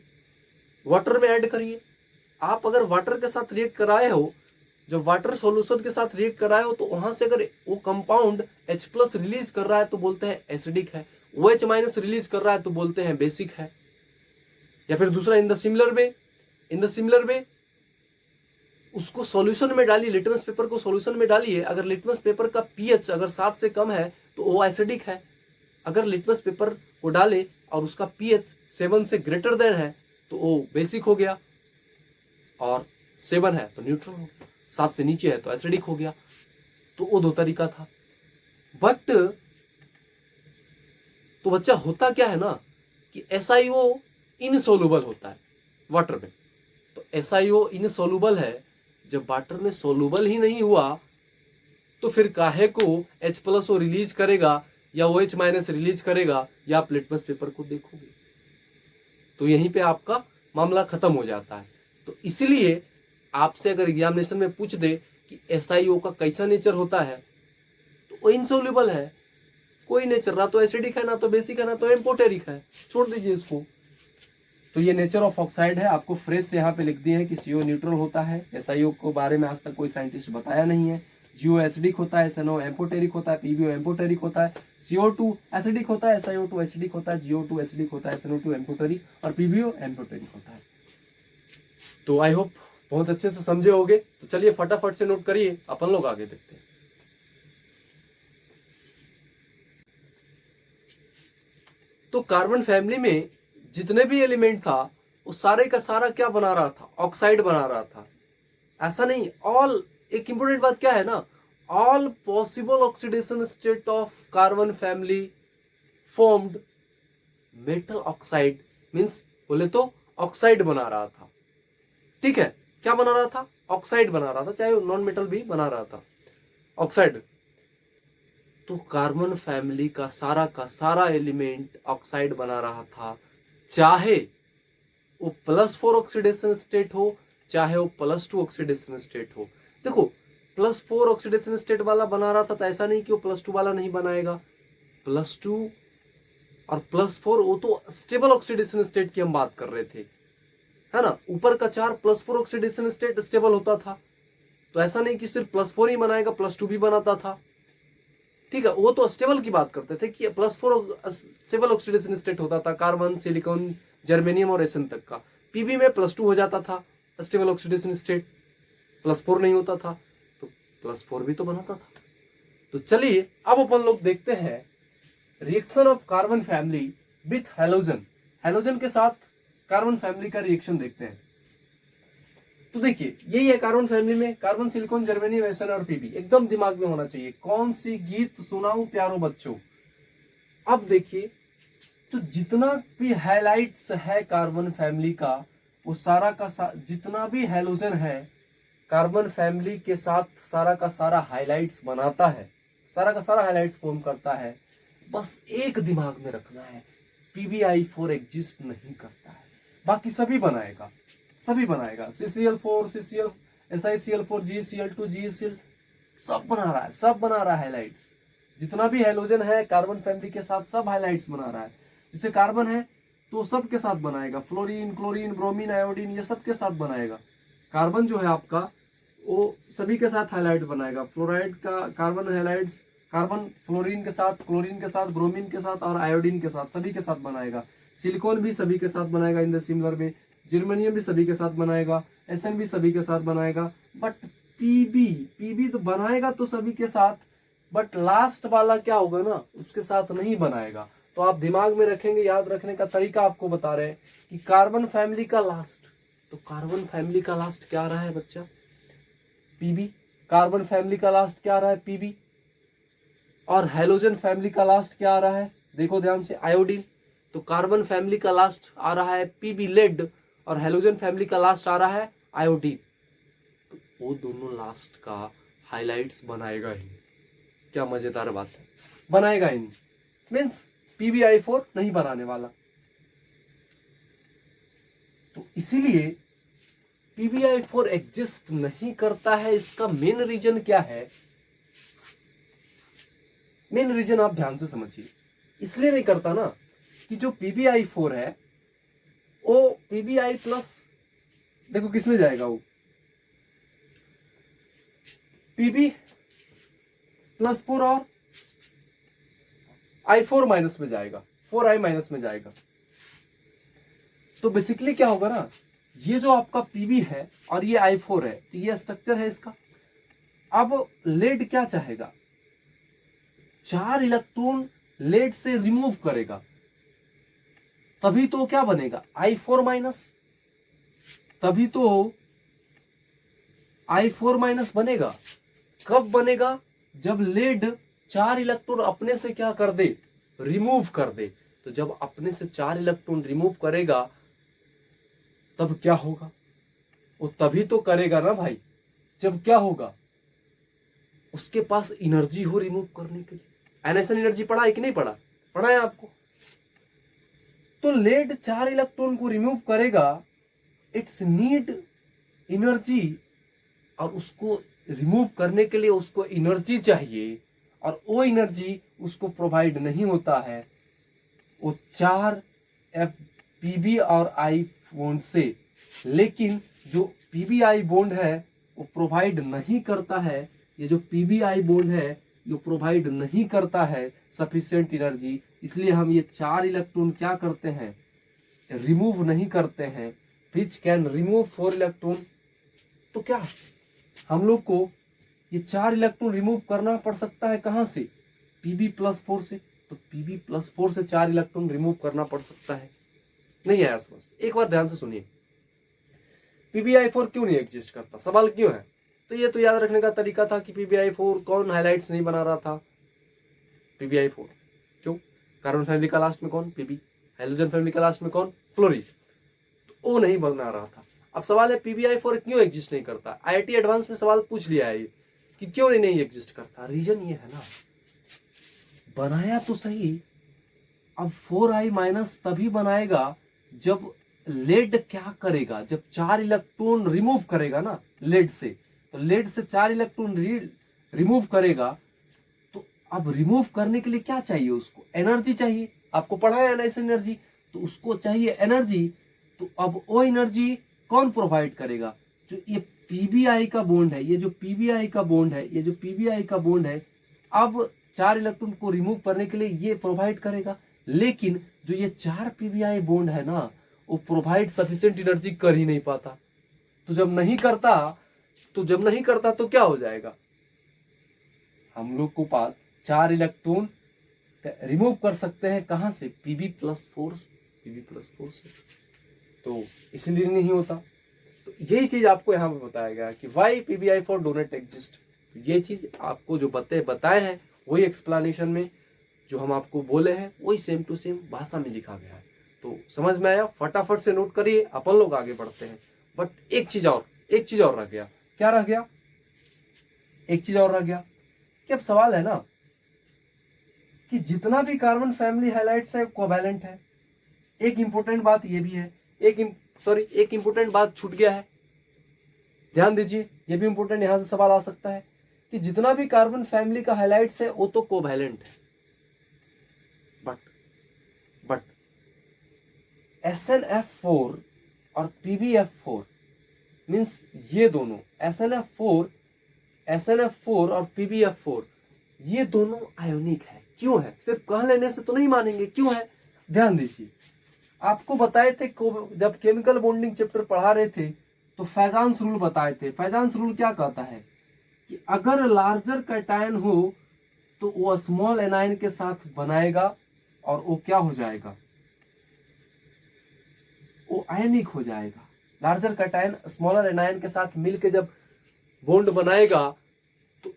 वाटर में ऐड करिए। आप अगर वाटर के साथ रिएक्ट कराए हो, जब वाटर सॉल्यूशन के साथ रिएक्ट कराए हो, तो वहां से अगर वो कंपाउंड H+ रिलीज कर रहा है तो बोलते हैं एसिडिक है, OH- रिलीज कर रहा है तो बोलते हैं बेसिक है। या फिर दूसरा, इन द सिमिलर वे उसको सॉल्यूशन में डालिए, लिटमस पेपर को सॉल्यूशन में डालिए। अगर लिटमस पेपर का pH अगर 7 से कम है तो वो एसिडिक है। अगर लिटमस पेपर को डाले और उसका pH 7 से ग्रेटर देन है तो वो बेसिक हो गया, और 7 है तो न्यूट्रल हो गया, 7 से नीचे है तो एसिडिक हो गया। तो वो दो तरीका था। बट तो बच्चा होता क्या है ना कि SiO इनसोल्यूबल होता है वाटर में। तो SiO इनसोल्यूबल है, जब वाटर में सोल्यूबल ही नहीं हुआ तो फिर काहे को H+ वो रिलीज करेगा या OH- रिलीज करेगा, या आप लिटमस पेपर को देखोगे तो यहीं पे आपका मामला खत्म हो जाता है। तो इसलिए आपसे अगर एग्जामिनेशन में पूछ दे कि SiO का कैसा नेचर होता है, तो वो इनसोल्यूबल है, कोई नेचर, ना तो एसिडिक है, ना तो बेसिक है, ना तो एम्फोटेरिक है, छोड़ दीजिए इसको। तो ये नेचर ऑफ ऑक्साइड है, आपको फ्रेश यहाँ पे लिख दिए हैं कि CO न्यूट्रल होता है। SiO को बारे में आज तक कोई साइंटिस्ट बताया नहीं है। GO एसिडिक होता है, SNO एम्फोटेरिक होता है, PbO एम्फोटेरिक होता है, CO2 एसिडिक होता है, SiO2 एसिडिक होता है, GO2 एसिडिक होता है, SNO2 एम्फोटेरिक और PbO एम्फोटेरिक होता है। तो आई होप बहुत अच्छे से समझे होगे। तो चलिए फटाफट से नोट करिए, अपन लोग आगे देखते हैं। तो कार्बन फैमिली में जितने भी एलिमेंट था वो सारे का सारा क्या बना रहा था, ऑक्साइड बना रहा था। ऐसा नहीं, ऑल, एक इंपॉर्टेंट बात क्या है ना, all possible oxidation state of carbon family formed metal oxide, means बोले तो ऑक्साइड बना रहा था। ठीक है, क्या बना रहा था, ऑक्साइड बना रहा था, चाहे नॉन मेटल भी बना रहा था, ऑक्साइड। तो कार्बन फैमिली का सारा एलिमेंट ऑक्साइड बना रहा था, चाहे वो +4 ऑक्सीडेशन स्टेट हो, चाहे वो +2 ऑक्सीडेशन स्टेट हो। देखो +4 ऑक्सीडेशन स्टेट वाला बना रहा था तो ऐसा नहीं कि वो +2 वाला नहीं बनाएगा। +2 और +4 वो तो स्टेबल ऑक्सीडेशन स्टेट की हम बात कर रहे थे, है ना। ऊपर का 4 +4 ऑक्सीडेशन स्टेट स्टेबल होता था, तो ऐसा नहीं कि सिर्फ +4 ही बनाएगा, +2 भी बनाता था। ठीक है, वो तो स्टेबल की बात करते थे कि +4 स्टेबल ऑक्सीडेशन स्टेट होता था, कार्बन, सिलिकॉन, जर्मेनियम और एसन तक का। पीबी में +2 हो जाता था स्टेबल ऑक्सीडेशन स्टेट, +4 नहीं होता था, तो +4 भी तो बनाता था। तो चलिए अब अपन लोग देखते हैं reaction of carbon family with halogen, halogen के साथ कार्बन फैमिली का रिएक्शन देखते हैं। तो देखिए यही है कार्बन फैमिली में, कार्बन, सिलिकॉन, जर्मेनियम, एसन और पीबी, एकदम दिमाग में होना चाहिए। कौन सी गीत सुनाऊं प्यारो बच्चों। अब देखिए, तो जितना भी हाइलाइट्स है कार्बन फैमिली का, वो सारा का जितना भी हैलोजन है कार्बन फैमिली के साथ सारा का सारा हाइलाइट्स बनाता है, सारा का सारा हाइलाइट्स फॉर्म करता है। बस एक दिमाग में रखना है, PbI4 एग्जिस्ट नहीं करता है, बाकी सभी बनाएगा, सभी बनाएगा। CCl4, CCl, SiCl4, GeCl2, GeCl, सब बना रहा है, सब बना रहा है हाइलाइट्स। जितना भी हैलोजन है कार्बन फैमिली के साथ सब हाइलाइट्स बना रहा है। जैसे कार्बन है तो सब के साथ बनाएगा, फ्लोरीन, क्लोरीन, ब्रोमीन, आयोडीन, ये सब के साथ बनाएगा। कार्बन जो है आपका वो सभी के साथ हाइलाइट बनाएगा। फ्लोराइड का कार्बन हाइलाइट्स, कार्बन फ्लोरीन के साथ, क्लोरीन के साथ, ब्रोमीन के साथ और आयोडीन के साथ, सभी के साथ बनाएगा। सिलिकॉन भी सभी के साथ बनाएगा in the similar way, germanium भी सभी के साथ बनाएगा, एसएन भी सभी के साथ बनाएगा। बट पीबी तो बनाएगा तो सभी के साथ, बट लास्ट वाला क्या होगा ना, उसके साथ नहीं बनाएगा। तो आप दिमाग में रखेंगे, याद रखने का तरीका आपको बता रहे हैं कि कार्बन फैमिली का लास्ट, तो कार्बन फैमिली का लास्ट क्या रहा है बच्चा, पीबी। कार्बन फैमिली का लास्ट क्या रहा है, पीबी। और हैलोजन फैमिली का लास्ट क्या आ रहा है, देखो ध्यान से, आयोडीन। तो कार्बन फैमिली का लास्ट आ रहा है पीबी, लेड, और हैलोजन फैमिली का लास्ट आ रहा है आयोडीन। तो वो दोनों लास्ट का हाइलाइट्स बनाएगा ही। क्या मजेदार बात है, बनाएगा ही नहीं, मीन्स PbI4 नहीं बनाने वाला। तो इसीलिए PbI4 एग्जिस्ट नहीं करता है। इसका मेन रीजन क्या है, मेन रीजन आप ध्यान से समझिए। इसलिए नहीं करता ना कि जो PbI4 है वो PbI+, देखो किसमें जाएगा, वो Pb+4 और I4- में जाएगा, 4I- में जाएगा। तो बेसिकली क्या होगा ना, ये जो आपका Pb है और ये I4 है, तो ये स्ट्रक्चर है इसका। अब लेड क्या चाहेगा, 4 इलेक्ट्रॉन लेड से रिमूव करेगा, तभी तो क्या बनेगा, I4-, तभी तो I4- बनेगा। कब बनेगा, जब लेड 4 इलेक्ट्रॉन अपने से क्या कर दे, रिमूव कर दे। तो जब अपने से 4 इलेक्ट्रॉन रिमूव करेगा तब क्या होगा, वो तभी तो करेगा ना भाई जब क्या होगा, उसके पास एनर्जी हो रिमूव करने के लिए। एनएसएन एनर्जी पढ़ा है कि नहीं पढ़ा, पढ़ा है आपको। तो लेड 4 इलेक्ट्रॉन को रिमूव करेगा, इट्स नीड एनर्जी, और उसको रिमूव करने के लिए उसको एनर्जी चाहिए, और वो एनर्जी उसको प्रोवाइड नहीं होता है, वो 4 पीबी और आई बॉन्ड से। लेकिन जो पीबीआई बॉन्ड है वो प्रोवाइड नहीं करता है, ये जो पीबीआई बॉन्ड है ये प्रोवाइड नहीं करता है सफिशिएंट एनर्जी, इसलिए हम ये 4 इलेक्ट्रॉन क्या करते हैं, रिमूव नहीं करते हैं। Which can remove 4 electron. तो क्या हम लोग को ये 4 इलेक्ट्रॉन रिमूव करना पड़ सकता है कहां से, Pb+4 से। तो Pb+4 से 4 इलेक्ट्रॉन रिमूव करना पड़ सकता है। नहीं आया समझ? एक बार ध्यान से सुनिए, PbI4 क्यों नहीं एग्जिस्ट करता, सवाल क्यों है? तो ये तो याद रखने का तरीका था कि PbI4 कौन हाइलाइट्स नहीं बना रहा था, PbI4 क्यों, कार्बन फैमिली का लास्ट में कौन, Pb, हाइड्रोजन फैमिली का लास्ट में कौन, फ्लोरीन, तो वो नहीं बना रहा था। अब सवाल है PbI4 क्यों एग्जिस्ट नहीं करता। IIT एडवांस में सवाल पूछ लिया है कि क्यों नहीं एग्जिस्ट करता। रीजन ये है ना, बनाया तो सही, अब 4I- तभी बनाएगा जब लेड क्या करेगा, जब 4 इलेक्ट्रॉन रिमूव करेगा ना लेड से, तो लेड से 4 इलेक्ट्रॉन रिमूव करेगा। तो अब रिमूव करने के लिए क्या चाहिए, उसको एनर्जी चाहिए। आपको पढ़ाया है ना इस एनर्जी, तो उसको चाहिए एनर्जी। तो अब वो एनर्जी कौन प्रोवाइड करेगा, जो ये पीबीआई का बॉन्ड है, ये जो पीबीआई का बॉन्ड है, ये जो पीबीआई का बॉन्ड है, अब 4 इलेक्ट्रॉन को रिमूव करने के लिए ये प्रोवाइड करेगा। लेकिन जो ये 4 पीबीआई बॉन्ड है ना, वो प्रोवाइड सफिशिएंट एनर्जी कर ही नहीं पाता। तो जब नहीं करता तो क्या हो जाएगा, हम लोग को पास 4 इलेक्ट्रॉन रिमूव कर सकते हैं कहां से, Pb+4 से। तो इसलिए नहीं होता। तो यही चीज आपको यहाँ पे बताया गया कि Y PbI4 do not exist. ये चीज आपको जो बताए हैं वही एक्सप्लेनेशन में जो हम आपको बोले हैं वही सेम टू सेम भाषा में लिखा गया है। तो समझ में आया, फटाफट से नोट करिए, अपन लोग आगे बढ़ते हैं। बट एक चीज और रह गया। क्या रह गया, एक चीज और रह गया कि अब सवाल है ना कि जितना भी कार्बन फैमिली हाइलाइट्स है कोवैलेंट है। एक इंपॉर्टेंट बात ये भी है, एक इंपॉर्टेंट बात छूट गया है, ध्यान दीजिए, ये भी इंपॉर्टेंट, यहां से सवाल आ सकता है कि जितना भी कार्बन फैमिली का हाइलाइट्स है वो तो कोवैलेंट है, बट SnF4 और PbF4 मींस ये दोनों SnF4 और PbF4 ये दोनों आयोनिक है। क्यों है, सिर्फ कह लेने से तो नहीं मानेंगे, क्यों है, ध्यान दीजिए। आपको बताए थे जब केमिकल बॉन्डिंग चैप्टर पढ़ा रहे थे तो फैजान्स रूल बताए थे। फैजान्स रूल क्या कहता है कि अगर लार्जर कैटायन हो तो वो स्मॉल एनायन के साथ बनाएगा और वो क्या हो जाएगा, वो आयनिक हो जाएगा। लार्जर कैटायन स्मॉलर एनायन के साथ मिलकर जब बॉन्ड बनाएगा तो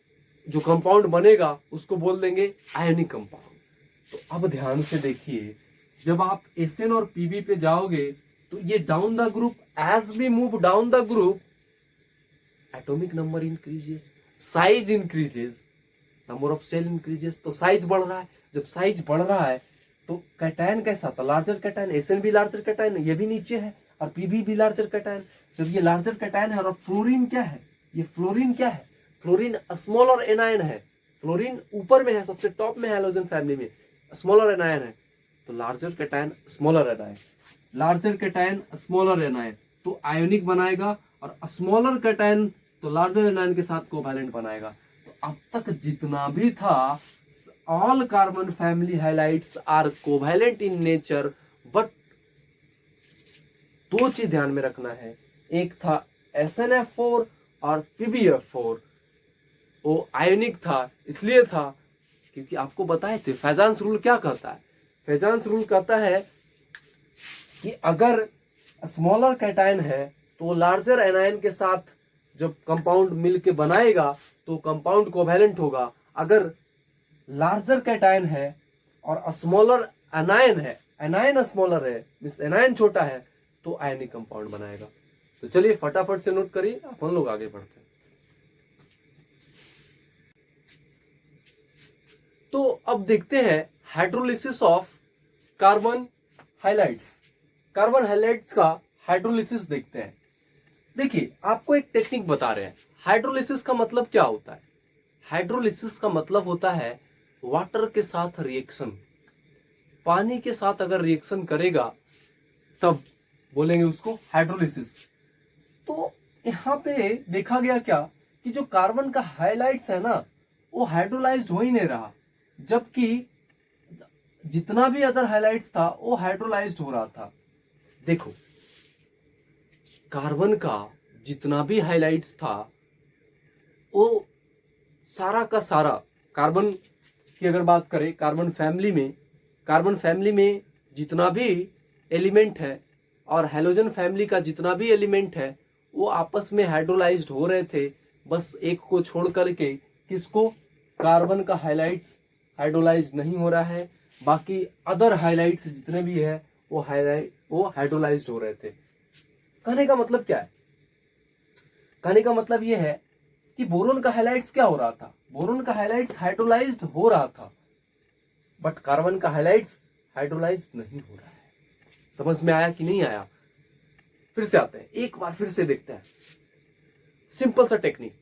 जो कंपाउंड बनेगा उसको बोल देंगे आयनिक कंपाउंड। तो अब ध्यान से देखिए, जब आप Sn और Pb पे जाओगे तो ये down the group, as we move down the group atomic number increases, size increases, number of shell increases. तो साइज बढ़ रहा है, जब साइज बढ़ रहा है तो कैटायन कैसा था, लार्जर कैटायन। Sn भी लार्जर कैटायन है, ये भी नीचे है, और Pb भी लार्जर कैटायन। जब ये लार्जर कैटायन है और फ्लोरीन क्या है, ये फ्लोरीन क्या है, फ्लोरीन स्मॉलर एनायन है। फ्लोरीन ऊपर में है, सबसे टॉप में है हाइड्रोजन फैमिली में, स्मॉलर एनायन है। तो larger cation smaller anion, larger cation smaller anion तो आयोनिक बनाएगा, और स्मॉलर कैटायन तो लार्जर एनायन के साथ कोवैलेंट बनाएगा। तो अब तक जितना भी था, all carbon family halides are covalent in nature, but दो चीज ध्यान में रखना है, एक था SnF4 और PbF4, वो आयोनिक था। इसलिए था क्योंकि आपको बताए थे फैजान्स रूल क्या कहता है, फैजान्स रूल कहता है कि अगर स्मॉलर कैटायन है तो लार्जर एनायन के साथ जब कंपाउंड मिलके बनाएगा तो कंपाउंड कोवैलेंट होगा। अगर लार्जर कैटायन है और स्मॉलर एनायन है, एनायन स्मॉलर है मींस एनायन छोटा है, तो आयनिक कंपाउंड बनाएगा। तो चलिए फटाफट से नोट करिए, अपन लोग आगे बढ़ते हैं। तो अब देखते हैं hydrolysis of carbon highlights. Carbon highlights का हाइड्रोलिसिस देखते हैं। देखिए आपको एक टेक्निक बता रहे हैं। हाइड्रोलिसिस का मतलब क्या होता है, हाइड्रोलिसिस का मतलब होता है वाटर के साथ रिएक्शन, पानी के साथ अगर रिएक्शन करेगा तब बोलेंगे उसको हाइड्रोलिसिस। तो यहाँ पे देखा गया क्या कि जो कार्बन का हाइलाइट्स है ना वो हाइड्रोलाइज्ड हो ही नहीं रहा, जबकि जितना भी अदर हाइलाइट्स था वो हाइड्रोलाइज्ड हो रहा था। देखो कार्बन का जितना भी हाइलाइट्स था वो सारा का सारा, कार्बन की अगर बात करें, कार्बन फैमिली में जितना भी एलिमेंट है और हेलोजन फैमिली का जितना भी एलिमेंट है वो आपस में हाइड्रोलाइज्ड हो रहे थे, बस एक को छोड़ करके। किसको? कार्बन का हाइलाइट्स हाइड्रोलाइज नहीं हो रहा है, बाकी अदर हाइलाइट्स जितने भी है वो हाइड्रोलाइज्ड हो रहे थे। कहने का मतलब क्या है? कहने का मतलब ये है कि बोरोन का हाइलाइट्स क्या हो रहा था? बोरोन का हाइलाइट्स हाइड्रोलाइज्ड हो रहा था, बट कार्बन का हाइलाइट्स हाइड्रोलाइज्ड नहीं हो रहा है। समझ में आया कि नहीं आया? फिर से आते हैं, एक बार फिर से देखते हैं। सिंपल सा टेक्निक,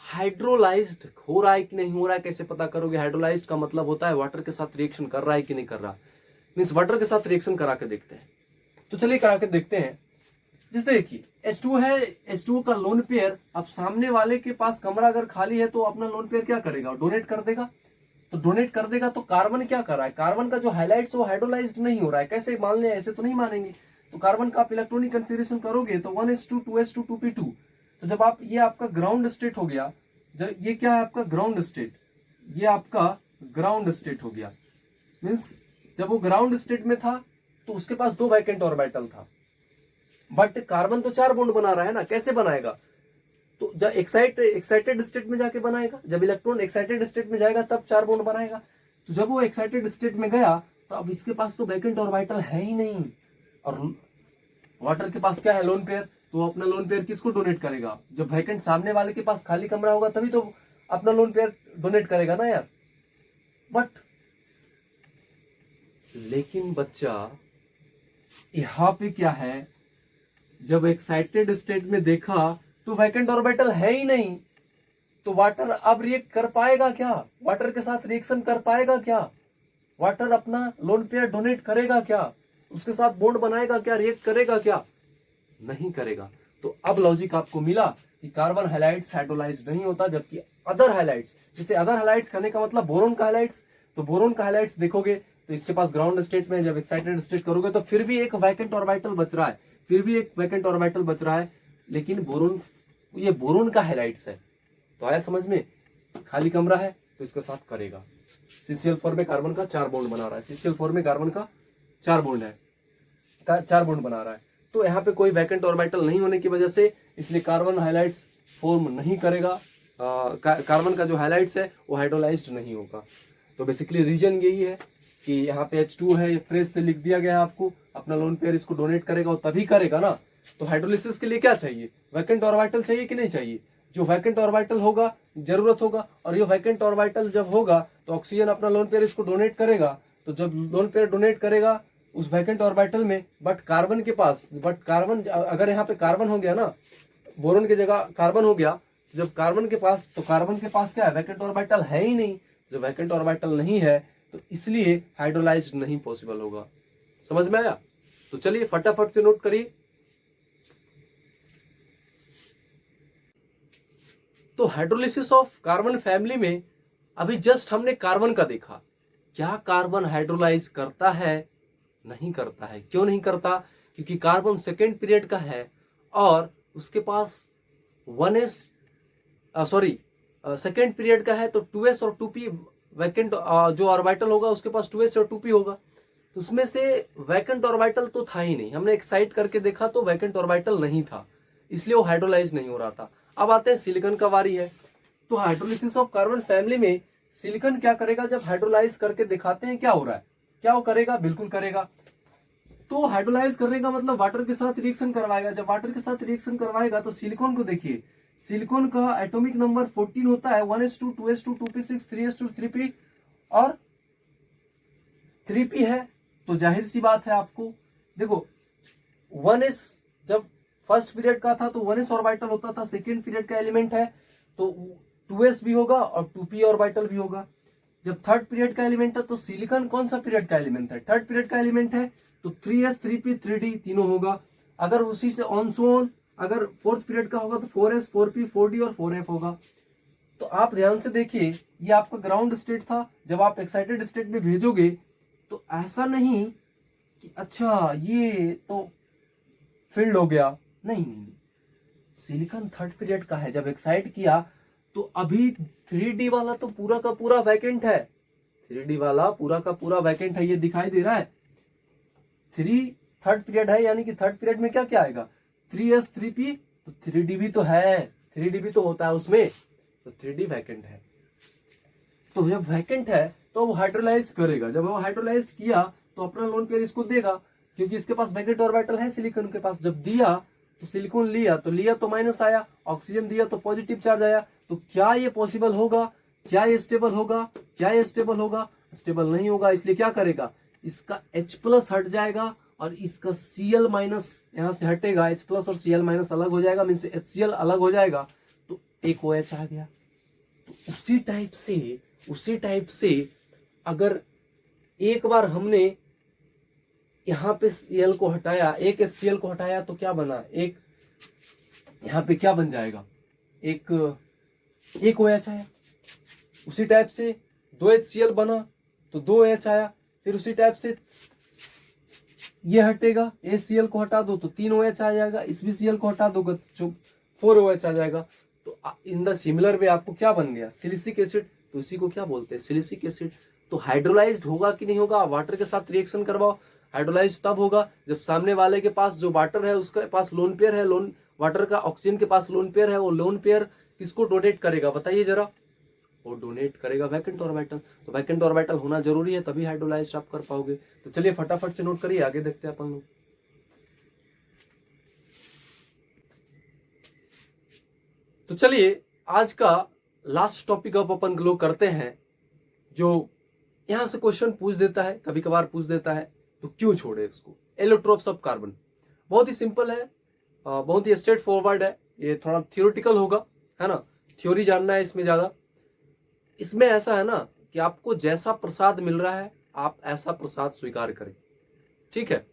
हाइड्रोलाइज्ड हो रहा है कि नहीं हो रहा है कैसे पता करोगे? हाइड्रोलाइज्ड का मतलब होता है वाटर के साथ रिएक्शन कर रहा है कि नहीं कर रहा। मीन्स वाटर के साथ रिएक्शन करा के देखते हैं। तो चलिए करा के देखते हैं। जैसे देखिए H2 है, H2 का लोन पेयर, अब सामने वाले के पास कमरा अगर खाली है तो अपना लोन पेयर क्या करेगा? डोनेट कर देगा। तो डोनेट कर देगा तो कार्बन क्या कर रहा है? कार्बन का जो हाइलाइट्स वो हाइड्रोलाइज्ड नहीं हो रहा है। कैसे मान ले? ऐसे तो नहीं मानेंगे। तो कार्बन का आप इलेक्ट्रॉनिक कन्फिगरेशन करोगे तो 1s2 2s2 2p2। तो जब आप, ये आपका ग्राउंड स्टेट हो गया, जब ये क्या है आपका ग्राउंड स्टेट, ये आपका ग्राउंड स्टेट हो गया। मीन्स जब वो ग्राउंड स्टेट में था तो उसके पास 2 वैकेंट ऑर्बिटल था, बट कार्बन तो 4 बॉन्ड बना रहा है ना। कैसे बनाएगा? तो जब एक्साइटेड स्टेट में जाके बनाएगा, जब इलेक्ट्रॉन एक्साइटेड स्टेट में जाएगा तब 4 बॉन्ड बनाएगा। तो जब वो एक्साइटेड स्टेट में गया तो अब इसके पास तो वैकेंट ऑर्बिटल है ही नहीं, और वाटर के पास क्या है? Lone pair. तो अपना लोन पेयर किसको डोनेट करेगा? जब वैकेंट सामने वाले के पास खाली कमरा होगा तभी तो अपना लोन पेयर डोनेट करेगा ना यार। बट लेकिन बच्चा यहाँ पे क्या है, जब एक्साइटेड स्टेट में देखा तो वैकेंट ऑर्बिटल है ही नहीं, तो वाटर अब रिएक्ट कर पाएगा क्या? वाटर के साथ रिएक्शन कर पाएगा क्या? वाटर अपना लोन पेयर डोनेट करेगा क्या? उसके साथ बॉन्ड बनाएगा क्या? रिएक्ट करेगा क्या? नहीं करेगा। तो अब लॉजिक आपको मिला कि कार्बन हाइलाइट्स हाइड्रोलाइज्ड नहीं होता, जबकि अदर हाइलाइट्स, जैसे अदर हाइलाइट्स कहने का मतलब बोरोन का हाइलाइट्स, तो बोरोन का हाइलाइट्स देखोगे तो इसके पास ग्राउंड स्टेट में, जब एक्साइटेड स्टेट करोगे तो फिर भी एक वैकेंट ऑर्बिटल बच रहा है, फिर भी एक वैकेंट ऑर्बिटल बच रहा है, लेकिन बोरोन, ये बोरोन का हाइलाइट्स है। तो आया समझ में? खाली कमरा है तो इसके साथ करेगा। CCl4 में कार्बन का 4 बॉन्ड बना रहा है, CCl4 में कार्बन का 4 बॉन्ड है, 4 बॉन्ड बना रहा है। तो यहाँ पे कोई वैकेंट ऑर्बिटल नहीं होने की वजह से इसलिए कार्बन हाइलाइट्स फॉर्म नहीं करेगा। कार्बन का जो हाइलाइट्स है वो हाइड्रोलाइज्ड नहीं होगा। तो बेसिकली रीजन यही है कि यहाँ पे H2 है, फ्रेश से लिख दिया गया है आपको, अपना लोन पेयर इसको डोनेट करेगा और तभी करेगा ना। तो हाइड्रोलिसिस के लिए क्या चाहिए? वैकेंट ऑर्बिटल चाहिए कि नहीं चाहिए? जो वैकेंट ऑर्बिटल होगा जरूरत होगा, और ये वैकेंट ऑर्बिटल जब होगा तो ऑक्सीजन अपना लोन पेयर इसको डोनेट करेगा। तो जब लोन पेयर डोनेट करेगा उस वैकेंट ऑर्बिटल में, बट कार्बन अगर यहाँ पे कार्बन हो गया ना, बोरोन की जगह कार्बन हो गया, जब कार्बन के पास, तो कार्बन के पास क्या है? वैकेंट ऑर्बिटल है ही नहीं। जो वैकेंट ऑर्बिटल नहीं है तो इसलिए हाइड्रोलाइज्ड नहीं पॉसिबल होगा। समझ में आया? तो चलिए फटाफट से नोट करिए। तो हाइड्रोलिसिस ऑफ कार्बन फैमिली में अभी जस्ट हमने कार्बन का देखा। क्या कार्बन हाइड्रोलाइज करता है? नहीं करता है। क्यों नहीं करता? क्योंकि कार्बन सेकेंड पीरियड का है और उसके पास 1s, सॉरी, सेकेंड पीरियड का है तो 2s और 2p वैकेंट, जो ऑर्बिटल होगा उसके पास 2s और 2p होगा। तो उसमें से वैकेंट ऑर्बिटल तो था ही नहीं, हमने एक्साइट करके देखा तो वैकेंट ऑर्बिटल नहीं था, इसलिए वो हाइड्रोलाइज नहीं हो रहा था। अब आते हैं सिलिकॉन का बारी है। तो हाइड्रोलिसिस ऑफ कार्बन फैमिली में सिलिकॉन क्या करेगा? जब हाइड्रोलाइज करके दिखाते हैं क्या हो रहा है, क्या वो करेगा? बिल्कुल करेगा। तो हाइड्रोलाइज करने का मतलब वाटर के साथ रिएक्शन करवाएगा। जब वाटर के साथ रिएक्शन करवाएगा तो सिलिकॉन को देखिए, सिलिकॉन का एटॉमिक नंबर 14 होता है, 1s2 2s2 2p6 3s2 3p और 3p है। तो जाहिर सी बात है, आपको देखो 1s जब फर्स्ट पीरियड का था तो 1s ऑर्बिटल होता था, सेकेंड पीरियड का एलिमेंट है तो 2s भी होगा और 2p ऑर्बिटल भी होगा। जब थर्ड पीरियड का एलिमेंट है तो सिलिकॉन कौन सा पीरियड का एलिमेंट है? थर्ड पीरियड का एलिमेंट है, तो 3s 3p 3d तीनों होगा। अगर उसी से ऑन सो ऑन, अगर फोर्थ पीरियड का होगा तो 4s 4p 4d और 4f होगा। तो आप ध्यान से देखिए, ये आपका ग्राउंड स्टेट था, जब आप एक्साइटेड स्टेट में भेजोगे तो ऐसा नहीं कि अच्छा ये तो फील्ड हो गया, नहीं नहीं नहीं, सिलिकॉन थर्ड पीरियड का है। जब एक्साइट किया तो अभी 3D वाला तो पूरा का पूरा वैकेंट है, 3D वाला पूरा का पूरा वैकेंट है, ये दिखाई दे रहा है। थर्ड पीरियड है, यानी कि थर्ड पीरियड में क्या क्या आएगा, 3s 3p, तो 3D भी तो है, 3D भी तो होता है उसमें, तो 3D वैकेंट है। तो जब वैकेंट है तो वो हाइड्रोलाइज करेगा, जब वो हाइड्रोलाइज किया तो अपना लोन पेयर इसको देगा, क्योंकि इसके पास वैकेंट ऑर्बिटल है सिलिकॉन के पास। जब दिया तो सिलिकॉन लिया तो माइनस आया, ऑक्सीजन दिया तो पॉजिटिव चार्ज आया। तो क्या ये पॉसिबल होगा, क्या ये स्टेबल होगा, क्या ये स्टेबल होगा, स्टेबल नहीं होगा। इसलिए क्या करेगा, इसका H+ हट जाएगा और इसका Cl- यहां से हटेगा, H+ और Cl- अलग हो जाएगा, मीन्स HCl अलग हो जाएगा, तो एक OH आ गया। तो उसी टाइप से अगर एक बार हमने यहाँ पे Cl को हटाया, एक HCl को हटाया, तो क्या बना, एक यहाँ पे क्या बन जाएगा, एक OH आया। उसी टाइप से 2 HCl बना तो 2 OH आया। फिर उसी टाइप से ये हटेगा, ACl को हटा दो तो 3 OH आ जाएगा, इस BCl को हटा दो तो 4 OH आ जाएगा। तो इन द सिमिलर वे आपको क्या बन गया, सिलिसिक एसिड। तो इसी को क्या बोलते हैं, सिलिसिक एसिड। तो हाइड्रोलाइज्ड होगा कि नहीं होगा, वाटर के साथ रिएक्शन करवाओ, हाइड्रोलाइज तब होगा जब सामने वाले के पास जो वाटर है उसके पास लोन पेयर है, लोन वाटर का ऑक्सीजन के पास लोन पेयर है, वो लोन पेयर किसको डोनेट करेगा बताइए जरा, वो डोनेट करेगा वैकेंट ऑर्बिटल। तो वैकेंट ऑर्बिटल होना जरूरी है, तभी हाइड्रोलाइज्ड आप कर पाओगे। तो चलिए फटाफट से नोट करिए, आगे देखते हैं अपन लोग। तो चलिए आज का लास्ट टॉपिक अब अपन लोग करते हैं, जो यहां से क्वेश्चन पूछ देता है, कभी कभार पूछ देता है, तो क्यों छोड़े इसको, एलोट्रोप्स ऑफ कार्बन। बहुत ही सिंपल है, बहुत ही स्ट्रेट फॉरवर्ड है, ये थोड़ा थियोरिटिकल होगा, है ना, थ्योरी जानना है इसमें ज्यादा। इसमें ऐसा है ना कि आपको जैसा प्रसाद मिल रहा है आप ऐसा प्रसाद स्वीकार करें, ठीक है,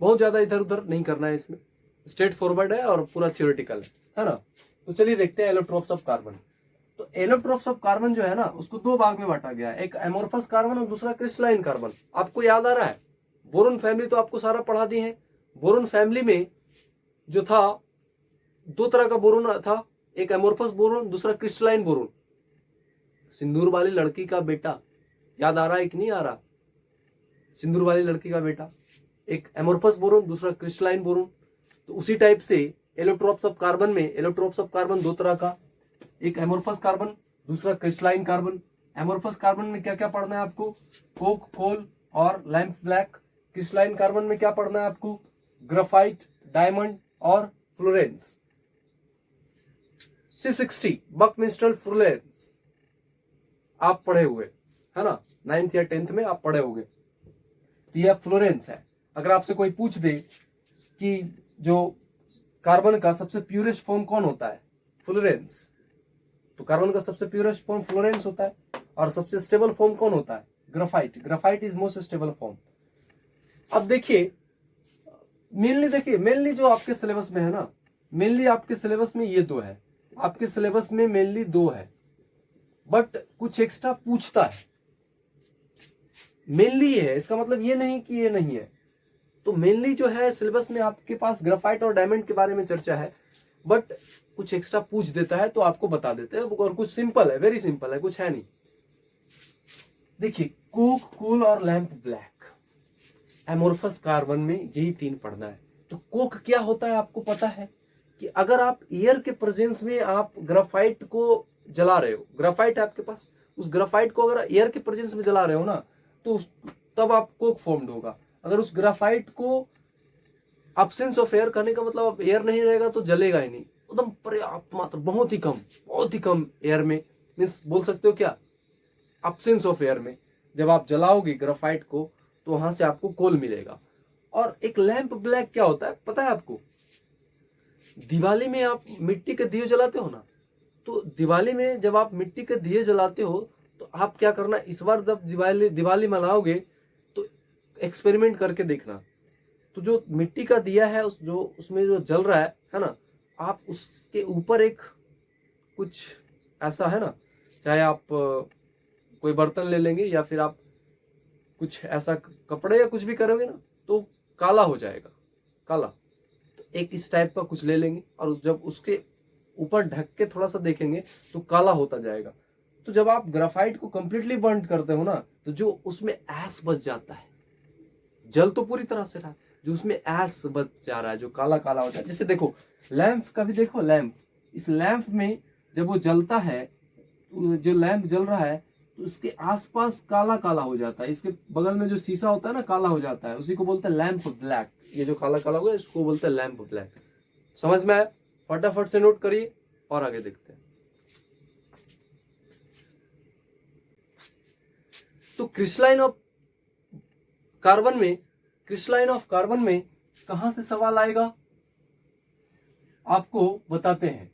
बहुत ज्यादा इधर उधर नहीं करना है इसमें, स्ट्रेट फॉरवर्ड है और पूरा थियोरिटिकल है ना। तो चलिए देखते हैं एलोट्रोप्स ऑफ कार्बन। तो एलोट्रोप्स ऑफ कार्बन जो है ना उसको दो भाग में बांटा गया है, एक एमोर्फस कार्बन और दूसरा क्रिस्टलाइन कार्बन। आपको याद आ रहा है, बोरोन फैमिली तो आपको सारा पढ़ा दी है। बोरोन फैमिली में जो था दो तरह का बोरोन था, एक एमोर्फस बोरोन, दूसरा क्रिस्टलाइन बोरोन। सिंदूर वाली लड़की का बेटा, याद आ रहा है कि नहीं आ रहा, सिंदूर वाली लड़की का बेटा, एक एमोर्फस बोरोन दूसरा क्रिस्टलाइन बोरोन। तो उसी टाइप से एलोट्रोप्स ऑफ कार्बन में, एलोट्रोप्स ऑफ कार्बन दो तरह का, एक एमोर्फस कार्बन दूसरा क्रिस्टलाइन कार्बन। एमोर्फस कार्बन में क्या क्या पढ़ना है आपको, कोक, कोल और लैंप ब्लैक। क्रिस्टलाइन कार्बन में क्या पढ़ना है आपको, ग्राफाइट, डायमंड और फ्लोरेंस। C60 बकमिंस्टर फ्लोरेंस आप पढ़े हुए है ना, 9th या 10th में आप पढ़े होंगे। तो यह फ्लोरेंस है। अगर आपसे कोई पूछ दे कि जो कार्बन का सबसे प्यूरेस्ट फॉर्म कौन होता है, फ्लोरेंस, तो कार्बन का सबसे प्यूरेस्ट फॉर्म फ्लोरेंस होता है। और सबसे स्टेबल फॉर्म कौन होता है, graphite, graphite is most stable form. अब देखिए मेनली जो आपके सिलेबस में है ना, मेनली आपके सिलेबस में ये दो है, आपके सिलेबस में मेनली दो है, बट कुछ एक्स्ट्रा पूछता है, मेनली ये है, इसका मतलब ये नहीं कि ये नहीं है। तो मेनली जो है सिलेबस में आपके पास ग्राफाइट और डायमंड के बारे में चर्चा है, बट कुछ एक्स्ट्रा पूछ देता है तो आपको बता देते हैं, और कुछ सिंपल है, वेरी सिंपल है, कुछ है नहीं। देखिए कोक, कोल और लैंप ब्लैक, एमोर्फस कार्बन में यही तीन पढ़ना है। तो कोक क्या होता है आपको पता है कि अगर आप एयर के प्रेजेंस में आप ग्राफाइट को जला रहे हो, ग्राफाइट है आपके पास, उस ग्राफाइट को अगर एयर के प्रेजेंस में जला रहे हो ना, तो तब आप कोक फॉर्म्ड होगा। अगर उस ग्राफाइट को एब्सेंस ऑफ एयर करने का मतलब अब एयर नहीं रहेगा तो जलेगा ही नहीं, एकदम पर्याप्त मात्रा, बहुत ही कम एयर में, मीन्स बोल सकते हो क्या, एब्सेंस ऑफ एयर में जब आप जलाओगे ग्राफाइट को तो वहां से आपको कोल मिलेगा। और एक लैंप ब्लैक क्या होता है पता है आपको, दिवाली में आप मिट्टी के दिए जलाते हो ना, तो दिवाली में जब आप मिट्टी के दिए जलाते हो तो आप क्या करना, इस बार जब दिवाली मनाओगे तो एक्सपेरिमेंट करके देखना। तो जो मिट्टी का दिया है जो उसमें जो जल रहा है ना, आप उसके ऊपर एक कुछ ऐसा है ना, चाहे आप कोई बर्तन ले लेंगे या फिर आप कुछ ऐसा कपड़े या कुछ भी करोगे ना तो काला हो जाएगा, काला। तो एक इस टाइप का कुछ ले लेंगे और जब उसके ऊपर ढक के थोड़ा सा देखेंगे तो काला होता जाएगा। तो जब आप ग्राफाइट को कंप्लीटली बर्न करते हो ना, तो जो उसमें ऐश बच जाता है, जल तो पूरी तरह से रहा, जो उसमें ऐश बच जा रहा है, जो काला काला हो जाता है। जैसे देखो लैंप का भी देखो, लैंप, इस लैंप में जब वो जलता है, जो लैंप जल रहा है तो उसके आसपास काला काला हो जाता है, इसके बगल में जो शीशा होता है ना काला हो जाता है, उसी को बोलते हैं लैंप ब्लैक। ये जो काला काला होगा इसको बोलते हैं लैंप ब्लैक। समझ में आया? फटाफट से नोट करिए और आगे देखते हैं। तो क्रिस्टलाइन ऑफ कार्बन में कहां से सवाल आएगा आपको बताते हैं।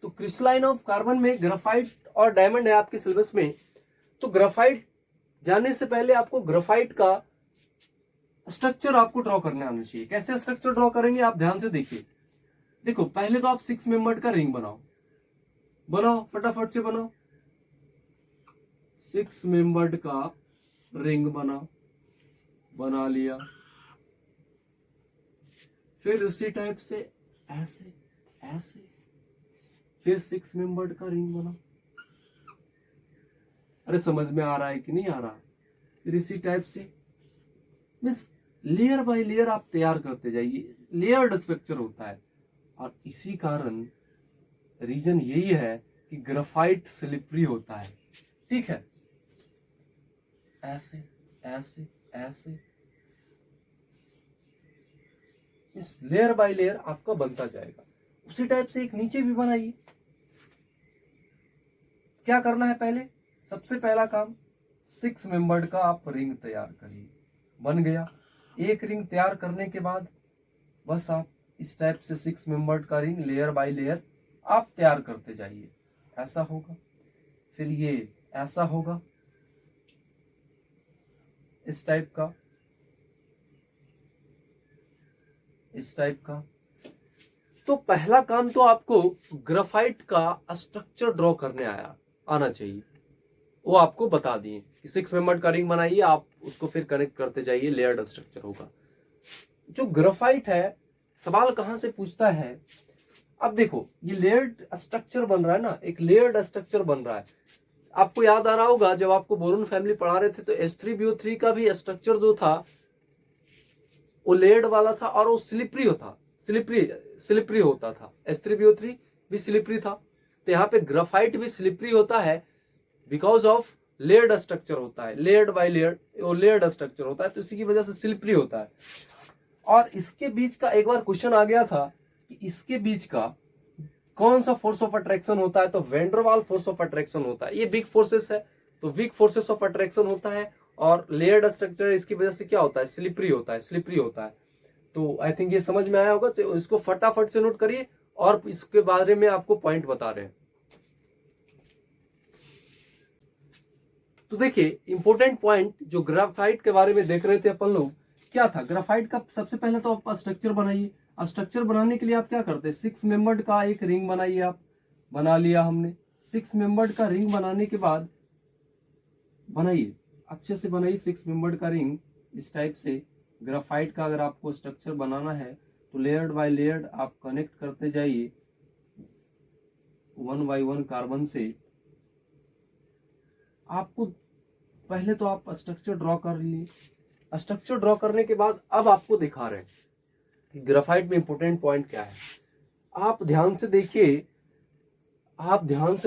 तो क्रिस्टलाइन ऑफ कार्बन में ग्राफाइट और डायमंड है आपके सिलेबस में। तो ग्राफाइट जाने से पहले आपको ग्राफाइट का स्ट्रक्चर आपको ड्रॉ करने आना चाहिए। कैसे स्ट्रक्चर ड्रॉ करेंगे आप ध्यान से देखिए। देखो पहले तो आप 6 मेंबर्ड का रिंग बनाओ फटाफट से बनाओ। 6 मेंबर्ड का रिंग बना लिया। फिर उसी टाइप से ऐसे फिर 6 मेंबर्ड का रिंग बनाओ। अरे समझ में आ रहा है कि नहीं आ रहा? फिर इसी टाइप से मीन्स लेयर बाय लेयर आप तैयार करते जाइए, लेयर्ड स्ट्रक्चर होता है। और इसी कारण रीजन यही है कि ग्राफाइट स्लिपरी होता है। ठीक है, ऐसे इस लेयर बाय लेयर आपका बनता जाएगा। उसी टाइप से एक नीचे भी बनाइए। क्या करना है पहले? सबसे पहला काम 6 मेंबर्ड का आप रिंग तैयार करिए। बन गया। एक रिंग तैयार करने के बाद बस आप इस टाइप से 6 मेंबर्ड का रिंग लेयर बाय लेयर आप तैयार करते जाइए। ऐसा होगा, फिर ये ऐसा होगा इस टाइप का। तो पहला काम तो आपको ग्राफाइट का स्ट्रक्चर ड्रॉ करने आना चाहिए। वो आपको बता दिए कि 6 मेंबर्ड का रिंग बनाइए, आप उसको फिर कनेक्ट करते जाइए, लेयर्ड स्ट्रक्चर होगा। जो ग्राफाइट है सवाल कहां से पूछता है? अब देखो ये लेयर्ड स्ट्रक्चर बन रहा है ना, एक लेयर्ड स्ट्रक्चर बन रहा है। आपको याद आ रहा होगा जब आपको बोरोन फैमिली पढ़ा रहे थे तो H3BO3 का भी स्ट्रक्चर जो था वो लेयर्ड वाला था और वो स्लिपरी होता था। H3BO3 भी स्लिपरी था। तो यहाँ पे ग्राफाइट भी स्लिपरी होता है बिकॉज ऑफ लेयर्ड स्ट्रक्चर होता है, लेयर्ड बाय लेयर्ड, वो लेयर्ड स्ट्रक्चर होता है तो इसी की वजह से स्लिपरी होता है। और इसके बीच का एक बार क्वेश्चन आ गया था कि इसके बीच का कौन सा फोर्स ऑफ अट्रैक्शन होता है? तो वेंडरवाल फोर्स ऑफ अट्रैक्शन होता है। ये बिग फोर्सेस है तो वीक फोर्सेस ऑफ अट्रैक्शन होता है। और लेयर्ड स्ट्रक्चर इसकी वजह से क्या होता है? स्लिपरी होता है। तो आई थिंक ये समझ में आया होगा। तो इसको फटाफट से नोट करिए और इसके बारे में आपको पॉइंट बता रहे हैं। तो देखिए इंपॉर्टेंट पॉइंट जो ग्राफाइट के बारे में देख रहे थे अपन लोग, क्या था? ग्राफाइट का सबसे पहले तो आप स्ट्रक्चर बनाइए। स्ट्रक्चर बनाने के लिए आप क्या करते हैं? 6 मेंबर्ड का एक रिंग बनाइए। आप बना लिया हमने। 6 मेंबर्ड का रिंग बनाने के बाद बनाइए, अच्छे से बनाइए 6 मेंबर्ड का रिंग इस टाइप से। ग्राफाइट का अगर आपको स्ट्रक्चर बनाना है तो लेयर्ड बाय लेयर्ड आप कनेक्ट करते जाइए 1 बाय 1 कार्बन से। आपको पहले तो आप स्ट्रक्चर ड्रॉ कर लिए। स्ट्रक्चर ड्रॉ करने के बाद अब आपको दिखा रहे हैं कि ग्राफाइट में इंपॉर्टेंट पॉइंट क्या है। आप ध्यान से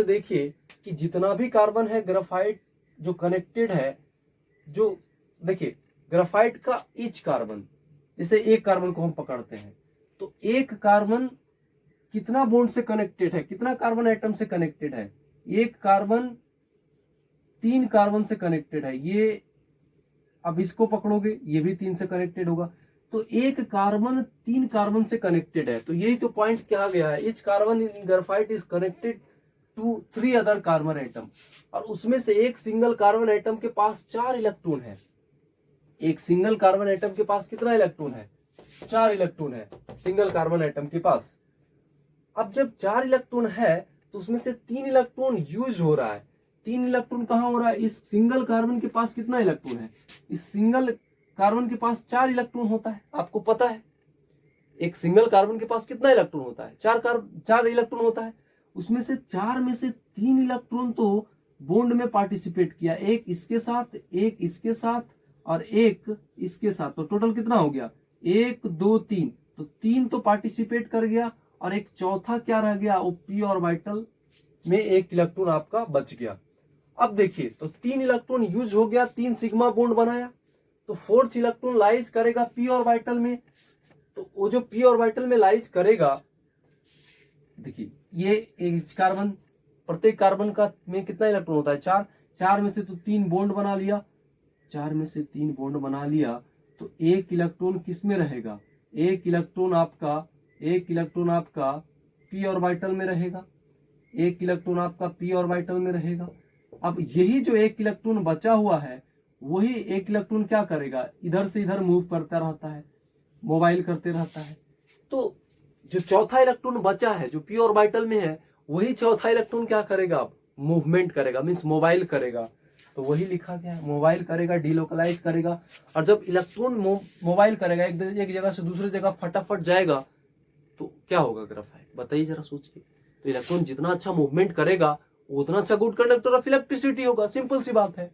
देखिए कि जितना भी कार्बन है ग्राफाइट जो कनेक्टेड है, जो देखिए ग्राफाइट का ईच कार्बन, जैसे एक कार्बन को हम पकड़ते हैं तो एक कार्बन कितना बॉन्ड से कनेक्टेड है, कितना कार्बन एटम से कनेक्टेड है? एक कार्बन 3 कार्बन से कनेक्टेड है। ये अब इसको पकड़ोगे ये भी 3 से कनेक्टेड होगा। तो एक कार्बन 3 कार्बन से कनेक्टेड है। तो यही तो पॉइंट क्या गया है, each carbon in graphite is connected to 3 other carbon atom. और उसमें से एक सिंगल कार्बन एटम के पास 4 इलेक्ट्रॉन है। एक सिंगल कार्बन एटम के पास कितना इलेक्ट्रॉन है? 4 इलेक्ट्रॉन है सिंगल कार्बन एटम के पास। अब जब 4 इलेक्ट्रॉन है तो उसमें से 3 इलेक्ट्रॉन यूज हो रहा है। 3 इलेक्ट्रॉन कहाँ हो रहा है? इस सिंगल कार्बन के पास कितना इलेक्ट्रॉन है? इस सिंगल कार्बन के पास 4 इलेक्ट्रॉन होता है, आपको पता है। एक सिंगल कार्बन के पास कितना इलेक्ट्रॉन होता है? 4 इलेक्ट्रॉन होता है। उसमें से 4 में से 3 इलेक्ट्रॉन तो बॉन्ड में पार्टिसिपेट किया, एक इसके साथ, एक इसके साथ और एक इसके साथ। तो टोटल कितना हो गया? 1 2 3। तो 3 तो पार्टिसिपेट कर गया और एक चौथा क्या रह गया? वो पी ऑर्बिटल में 1 इलेक्ट्रॉन आपका बच गया। अब देखिए, तो 3 इलेक्ट्रॉन यूज हो गया, 3 सिग्मा बॉन्ड बनाया। तो 4th इलेक्ट्रॉन लाइज करेगा पी ऑर्बिटल में। तो वो जो पी ऑर्बिटल में लाइज करेगा, देखिए ये एक कार्बन, प्रत्येक कार्बन का में कितना इलेक्ट्रॉन होता है? 4। 4 में से तो 3 बॉन्ड बना लिया, 4 में से 3 बॉन्ड बना लिया। तो 1 इलेक्ट्रॉन किस में रहेगा? 1 इलेक्ट्रॉन आपका पी ऑर्बिटल में रहेगा, 1 इलेक्ट्रॉन आपका पी ऑर्बिटल में रहेगा। अब यही जो 1 इलेक्ट्रॉन बचा हुआ है, वही 1 इलेक्ट्रॉन क्या करेगा? इधर से इधर मूव करता रहता है, मोबाइल करते रहता है। तो जो चौथा इलेक्ट्रॉन बचा है, जो पी ऑर्बिटल में है, वही चौथा इलेक्ट्रॉन क्या करेगा? अब मूवमेंट करेगा, मीन्स मोबाइल करेगा। तो वही लिखा गया है, मोबाइल करेगा, डिलोकलाइज करेगा। और जब इलेक्ट्रॉन मोबाइल करेगा, एक जगह से दूसरी जगह फटाफट जाएगा, तो क्या होगा ग्रेफाइट? बताइए जरा सोच के। तो इलेक्ट्रॉन जितना अच्छा मूवमेंट करेगा, उतना अच्छा गुड कंडक्टर ऑफ इलेक्ट्रिसिटी होगा। सिंपल सी बात है।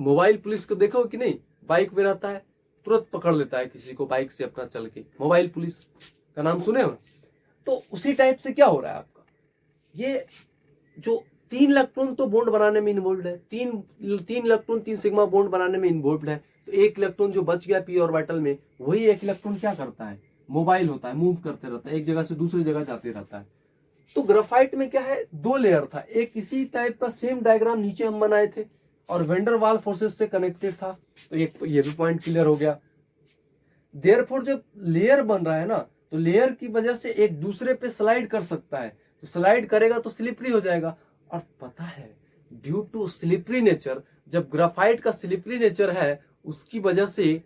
मोबाइल पुलिस को देखो कि नहीं, बाइक पे रहता है, तुरंत पकड़ लेता है किसी को बाइक से अपना चल के। मोबाइल पुलिस का नाम सुने हो? तो उसी टाइप से क्या हो रहा है आपका, ये जो 3 इलेक्ट्रॉन तो बॉन्ड बनाने में इन्वॉल्व है, तीन इलेक्ट्रॉन 3 सिग्मा बॉन्ड बनाने में इन्वॉल्व है। तो 1 इलेक्ट्रॉन जो बच गया पी ऑर्बिटल में, वही 1 इलेक्ट्रॉन क्या करता है? मोबाइल होता है, मूव करते रहता है, एक जगह से दूसरी जगह जाते रहता है। तो ग्राफाइट में क्या है? 2 लेयर था। एक इसी टाइप का सेम डायग्राम नीचे हम बनाए थे और वेंडर वाल फोर्सेस से कनेक्टेड था। तो ये भी पॉइंट क्लियर हो गया। देयरफॉर जब लेयर बन रहा है ना, तो लेयर की वजह से एक दूसरे पे स्लाइड कर सकता है। तो स्लाइड करेगा तो स्लिपरी हो जाएगा। और पता है, ड्यू टू स्लिपरी नेचर, जब ग्राफाइट का स्लिपरी नेचर है, उसकी वजह से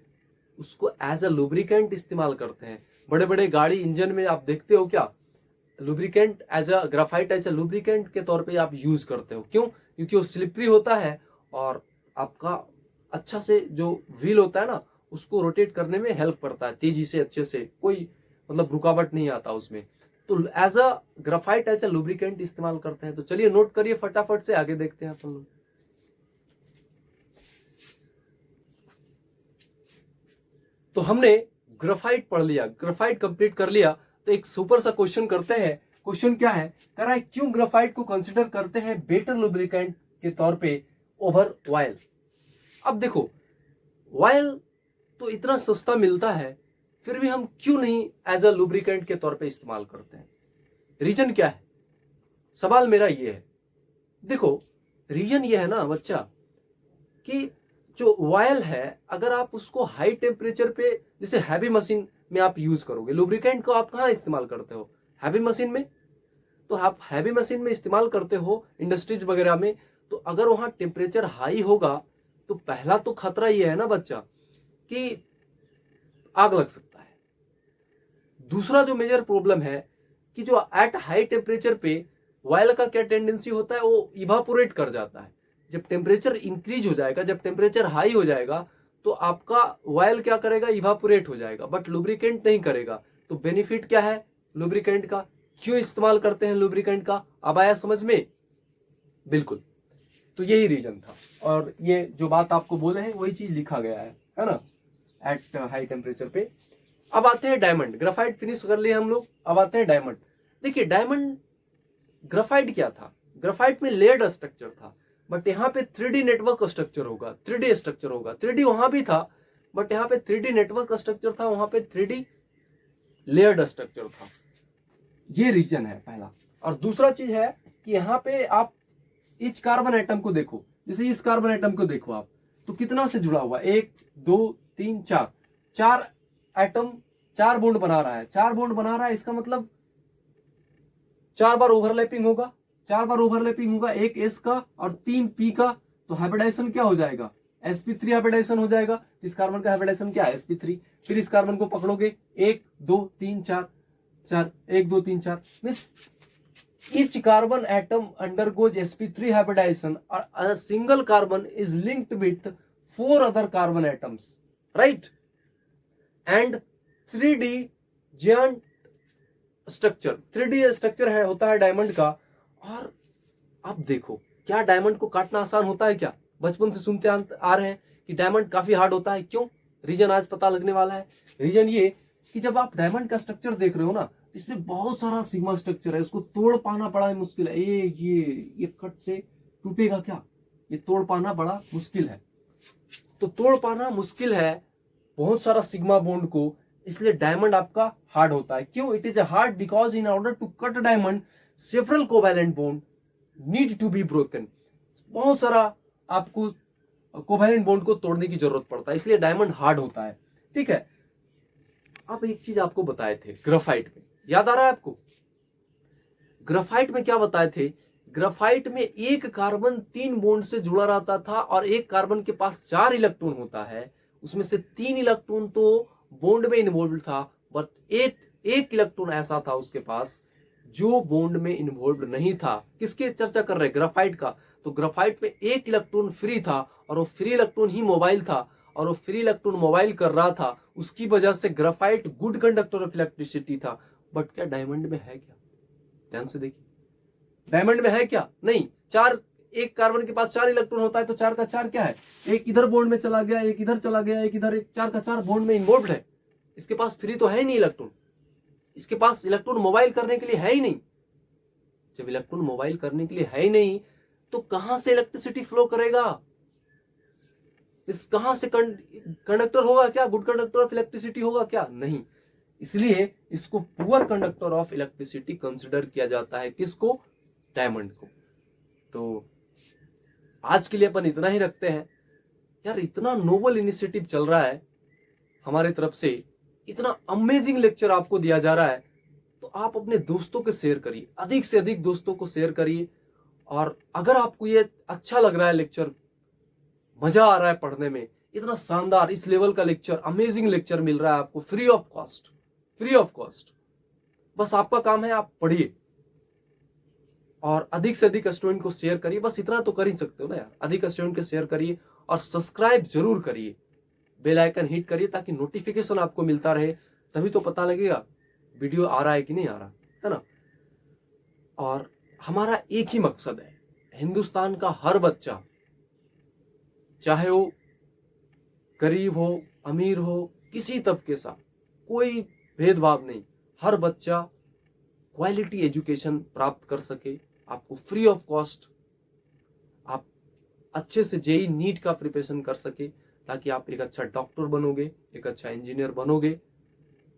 उसको एज अ लुब्रिकेंट इस्तेमाल करते हैं। बड़े बड़े गाड़ी इंजन में आप देखते हो क्या, lubricant as a graphite as a lubricant के तौर पे आप यूज करते हो। क्यों? क्योंकि वो स्लिपरी होता है और आपका अच्छा से जो व्हील होता है ना, उसको रोटेट करने में हेल्प करता है तेजी से, अच्छे से, कोई मतलब रुकावट नहीं आता उसमें। तो as a graphite as a lubricant इस्तेमाल करते हैं। तो चलिए नोट करिए, फटाफट से आगे देखते हैं अपन लोग। तो हमने ग्राफाइट पढ़ लिया, ग्राफाइट कंप्लीट कर लिया। तो एक सुपर सा क्वेश्चन करते हैं। क्वेश्चन क्या है? कह रहा है क्यों ग्राफाइट को कंसिडर करते हैं बेटर लुब्रिकेंट के तौर पे ओवर ऑयल। अब देखो, ऑयल तो इतना सस्ता मिलता है, फिर भी हम क्यों नहीं एज अ लुब्रिकेंट के तौर पे इस्तेमाल करते हैं? रीजन क्या है? सवाल मेरा ये है। देखो, रीजन ये है ना बच्चा, कि जो ऑयल है, अगर आप उसको हाई टेम्परेचर पे, जैसे हैवी मशीन में आप यूज करोगे, लुब्रिकेंट को आप कहाँ इस्तेमाल करते हो? हैवी मशीन में। तो आप हैवी मशीन में इस्तेमाल करते हो, इंडस्ट्रीज वगैरह में। तो अगर वहां टेम्परेचर हाई होगा, तो पहला तो खतरा ये है ना बच्चा, कि आग लग सकता है। दूसरा जो मेजर प्रॉब्लम है, कि जो एट हाई टेम्परेचर पे ऑयल का क्या टेंडेंसी होता है, वो इवापोरेट कर जाता है। जब टेम्परेचर इंक्रीज हो जाएगा, जब टेम्परेचर हाई हो जाएगा, तो आपका ऑयल क्या करेगा? इवापोरेट हो जाएगा, बट लुब्रिकेंट नहीं करेगा। तो बेनिफिट क्या है लुब्रिकेंट का? क्यों इस्तेमाल करते हैं लुब्रिकेंट का? अब आया समझ में? बिल्कुल। तो यही रीजन था, और ये जो बात आपको बोले हैं वही चीज लिखा गया है ना, एट हाई टेम्परेचर पे। अब आते हैं डायमंड। ग्राफाइट फिनिश कर लिए हम लोग, अब आते हैं डायमंड। देखिए डायमंड, ग्राफाइट क्या था? ग्राफाइट में लेयर्ड स्ट्रक्चर था, बट यहाँ पे 3D नेटवर्क स्ट्रक्चर होगा, 3D स्ट्रक्चर होगा। 3D वहां भी था, बट यहाँ पे 3D नेटवर्क स्ट्रक्चर था, वहां पे 3D लेयर्ड स्ट्रक्चर था। ये रीजन है पहला। और दूसरा चीज है कि यहाँ पे आप इस कार्बन एटम को देखो, जैसे इस कार्बन एटम को देखो आप, तो कितना से जुड़ा हुआ? 1 2 3 4, 4 एटम 4 बॉन्ड बना रहा है। 4 बॉन्ड बना रहा है, इसका मतलब 4 बार ओवरलैपिंग होगा, 4 बार ओवरलैपिंग होगा, एक एस का और 3 पी का। तो हाइब्रिडाइजेशन क्या हो जाएगा? sp3 हाइब्रिडाइजेशन हो जाएगा। इस कार्बन का हाइब्रिडाइजेशन क्या है? sp3। फिर इस कार्बन को पकड़ोगे, 1 2 3 4, 1 2 3 4, means each carbon atom undergoes sp3 hybridization, or a single carbon is linked with 4 other carbon atoms, right? And 3D giant structure, 3D structure है, होता है डायमंड का। और आप देखो, क्या डायमंड को काटना आसान होता है क्या? बचपन से सुनते आ रहे हैं कि डायमंड काफी हार्ड होता है। क्यों? रीजन आज पता लगने वाला है। रीजन ये कि जब आप डायमंड का स्ट्रक्चर देख रहे हो ना, इसमें बहुत सारा सिग्मा स्ट्रक्चर है, इसको तोड़ पाना बड़ा मुश्किल है। ये कट से टूटेगा क्या? ये तोड़ पाना बड़ा मुश्किल है। तो तोड़ पाना मुश्किल है बहुत सारा सिग्मा बॉन्ड को, इसलिए डायमंड आपका हार्ड होता है। क्यों? It is a hard because in order to cut diamond several covalent bond need to be broken. बहुत सारा आपको कोवैलेंट बॉन्ड को तोड़ने की जरूरत पड़ता है, इसलिए डायमंड हार्ड होता है। ठीक है। अब एक चीज आपको बताए थे ग्राफाइट में, याद आ रहा है आपको? ग्राफाइट में क्या बताए थे? ग्राफाइट में एक कार्बन 3 बॉन्ड से जुड़ा रहता था और एक कार्बन के पास 4 इलेक्ट्रॉन होता है। उसमें से 3 इलेक्ट्रॉन तो बॉन्ड में इन्वॉल्व था, बट एक इलेक्ट्रॉन ऐसा था उसके पास जो बॉन्ड में इन्वॉल्व नहीं था। किसकी चर्चा कर रहे हैं? ग्राफाइट का। तो ग्राफाइट में एक इलेक्ट्रॉन फ्री था और वो फ्री इलेक्ट्रॉन ही मोबाइल था, और वो फ्री इलेक्ट्रॉन मोबाइल कर रहा था, उसकी वजह से graphite good conductor of electricity था। बट क्या डायमंड में है क्या? ध्यान से देखिए, डायमंड में है क्या? नहीं। एक कार्बन के पास 4 इलेक्ट्रॉन होता है, तो 4 का 4 क्या है? एक इधर बॉन्ड में चला गया, एक इधर चला गया, एक इधर, एक 4 का 4 बॉन्ड में इन्वॉल्व है। इसके पास फ्री तो है ही नहीं इलेक्ट्रॉन, इसके पास इलेक्ट्रॉन मोबाइल करने के लिए है ही नहीं। जब इलेक्ट्रॉन मोबाइल करने के लिए है ही नहीं, तो कहां से इलेक्ट्रिसिटी फ्लो करेगा? इस कहां से कंडक्टर होगा क्या? गुड कंडक्टर ऑफ इलेक्ट्रिसिटी होगा क्या? नहीं। इसलिए इसको poor conductor of electricity consider किया जाता है। किसको? डायमंड को। तो आज के लिए अपन इतना ही रखते हैं। यार, इतना नोबल इनिशिएटिव चल रहा है हमारे तरफ से, इतना अमेजिंग लेक्चर आपको दिया जा रहा है, तो आप अपने दोस्तों को शेयर करिए, अधिक से अधिक दोस्तों को शेयर करिए। और अगर आपको ये अच्छा लग रहा है लेक्चर, मजा आ रहा है पढ़ने में, इतना शानदार इस लेवल का लेक्चर, अमेजिंग लेक्चर मिल रहा है आपको free of cost, free of cost. बस आपका काम है, आप पढ़िए और अधिक से अधिक स्टूडेंट को शेयर करिए। बस इतना तो कर ही सकते हो ना यार, अधिक स्टूडेंट को शेयर करिए और सब्सक्राइब जरूर करिए, बेल आइकन हिट करिए ताकि नोटिफिकेशन आपको मिलता रहे। तभी तो पता लगेगा वीडियो आ रहा है कि नहीं आ रहा है ना। और हमारा एक ही मकसद है, हिंदुस्तान का हर बच्चा, चाहे वो गरीब हो, अमीर हो, किसी तबके सा, कोई भेदभाव नहीं, हर बच्चा क्वालिटी एजुकेशन प्राप्त कर सके। आपको फ्री ऑफ कॉस्ट आप अच्छे से जेई नीट का प्रिपरेशन कर सके, ताकि आप एक अच्छा डॉक्टर बनोगे, एक अच्छा इंजीनियर बनोगे,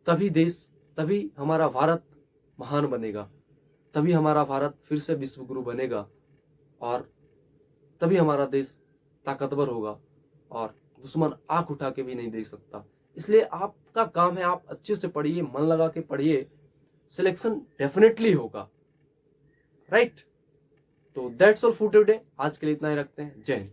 तभी हमारा भारत महान बनेगा, तभी हमारा भारत फिर से विश्व गुरु बनेगा, और तभी हमारा देश ताकतवर होगा और दुश्मन आंख उठा के भी नहीं देख सकता। इसलिए आपका काम है, आप अच्छे से पढ़िए, मन लगा के पढ़िए, सिलेक्शन डेफिनेटली होगा। राइट? तो दैट्स ऑल फॉर टुडे। आज के लिए इतना ही रखते हैं। जय हिंद।